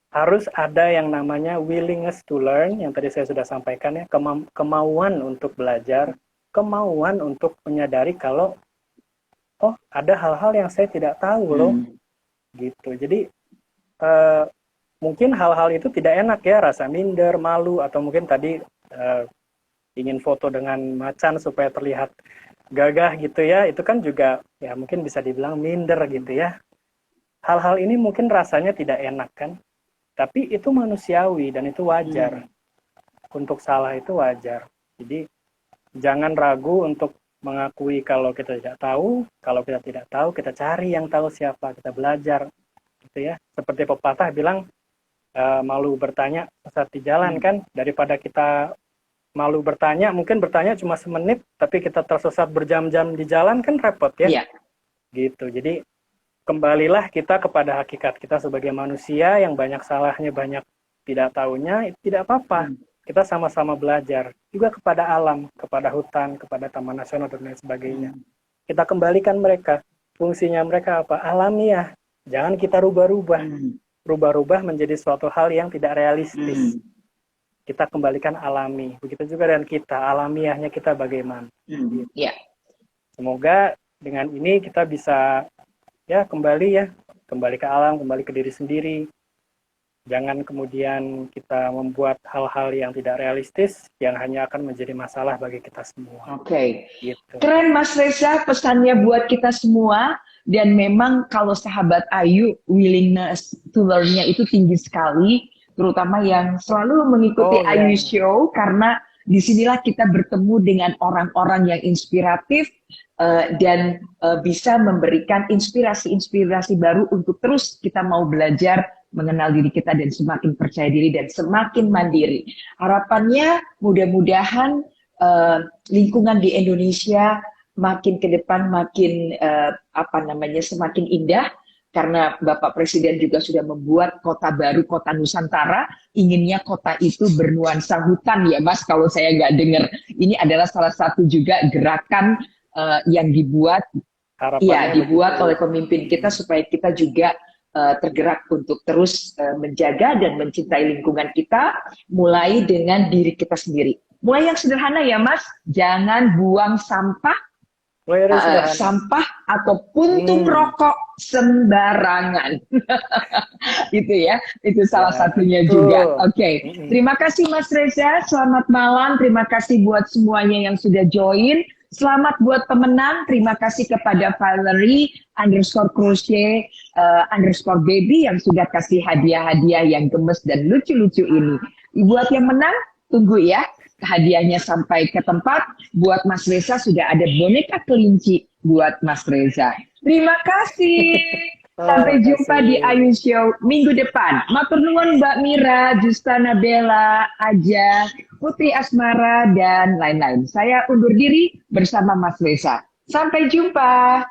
harus ada yang namanya willingness to learn, yang tadi saya sudah sampaikan ya, kemauan untuk belajar, kemauan untuk menyadari kalau, oh ada hal-hal yang saya tidak tahu loh, gitu. Jadi, mungkin hal-hal itu tidak enak ya, rasa minder, malu, atau mungkin tadi ingin foto dengan macan supaya terlihat gagah gitu ya, itu kan juga ya mungkin bisa dibilang minder gitu ya. Hal-hal ini mungkin rasanya tidak enak kan, tapi itu manusiawi dan itu wajar. Untuk salah itu wajar. Jadi jangan ragu untuk mengakui kalau kita tidak tahu. Kalau kita tidak tahu, kita cari yang tahu siapa, kita belajar gitu ya. Seperti pepatah bilang, malu bertanya sesat di jalan kan, daripada kita malu bertanya, mungkin bertanya cuma semenit, tapi kita tersesat berjam-jam di jalan kan repot ya. Gitu. Jadi kembalilah kita kepada hakikat kita sebagai manusia yang banyak salahnya, banyak tidak tahunya, itu tidak apa-apa. Kita sama-sama belajar. Juga kepada alam, kepada hutan, kepada taman nasional dan lain sebagainya. Kita kembalikan mereka. Fungsinya mereka apa? Alamiah. Jangan kita rubah-rubah. Rubah-rubah menjadi suatu hal yang tidak realistis. Kita kembalikan alami. Begitu juga dengan kita, alamiahnya kita bagaimana. Semoga dengan ini kita bisa ya kembali ke alam, kembali ke diri sendiri. Jangan kemudian kita membuat hal-hal yang tidak realistis yang hanya akan menjadi masalah bagi kita semua. Gitu. Keren Mas Reza pesannya buat kita semua. Dan memang kalau sahabat Ayu willingness to learn-nya itu tinggi sekali, terutama yang selalu mengikuti Ayu Show, karena disinilah kita bertemu dengan orang-orang yang inspiratif dan bisa memberikan inspirasi-inspirasi baru untuk terus kita mau belajar mengenal diri kita dan semakin percaya diri dan semakin mandiri. Harapannya mudah-mudahan lingkungan di Indonesia makin ke depan makin semakin indah, karena Bapak Presiden juga sudah membuat kota baru, kota Nusantara. Inginnya kota itu bernuansa hutan ya Mas, kalau saya nggak dengar. Ini adalah salah satu juga gerakan yang dibuat oleh pemimpin kita supaya kita juga tergerak untuk terus menjaga dan mencintai lingkungan kita, mulai dengan diri kita sendiri. Mulai yang sederhana ya Mas, jangan buang sampah Mulai dari sederhana. sampah atau puntung rokok sembarangan. Itu ya, itu salah satunya juga. Oke. Terima kasih Mas Reza, selamat malam. Terima kasih buat semuanya yang sudah join. Selamat buat pemenang. Terima kasih kepada Valerie _crochet _baby yang sudah kasih hadiah-hadiah yang gemes dan lucu-lucu ini. Buat yang menang, tunggu ya. Hadiahnya sampai ke tempat. Buat Mas Reza sudah ada boneka kelinci buat Mas Reza. Terima kasih. Sampai jumpa di Ayu Show minggu depan. Matur nuwun Mbak Mira, Justana Bella, Aja, Putri Asmara, dan lain-lain. Saya undur diri bersama Mas Reza. Sampai jumpa.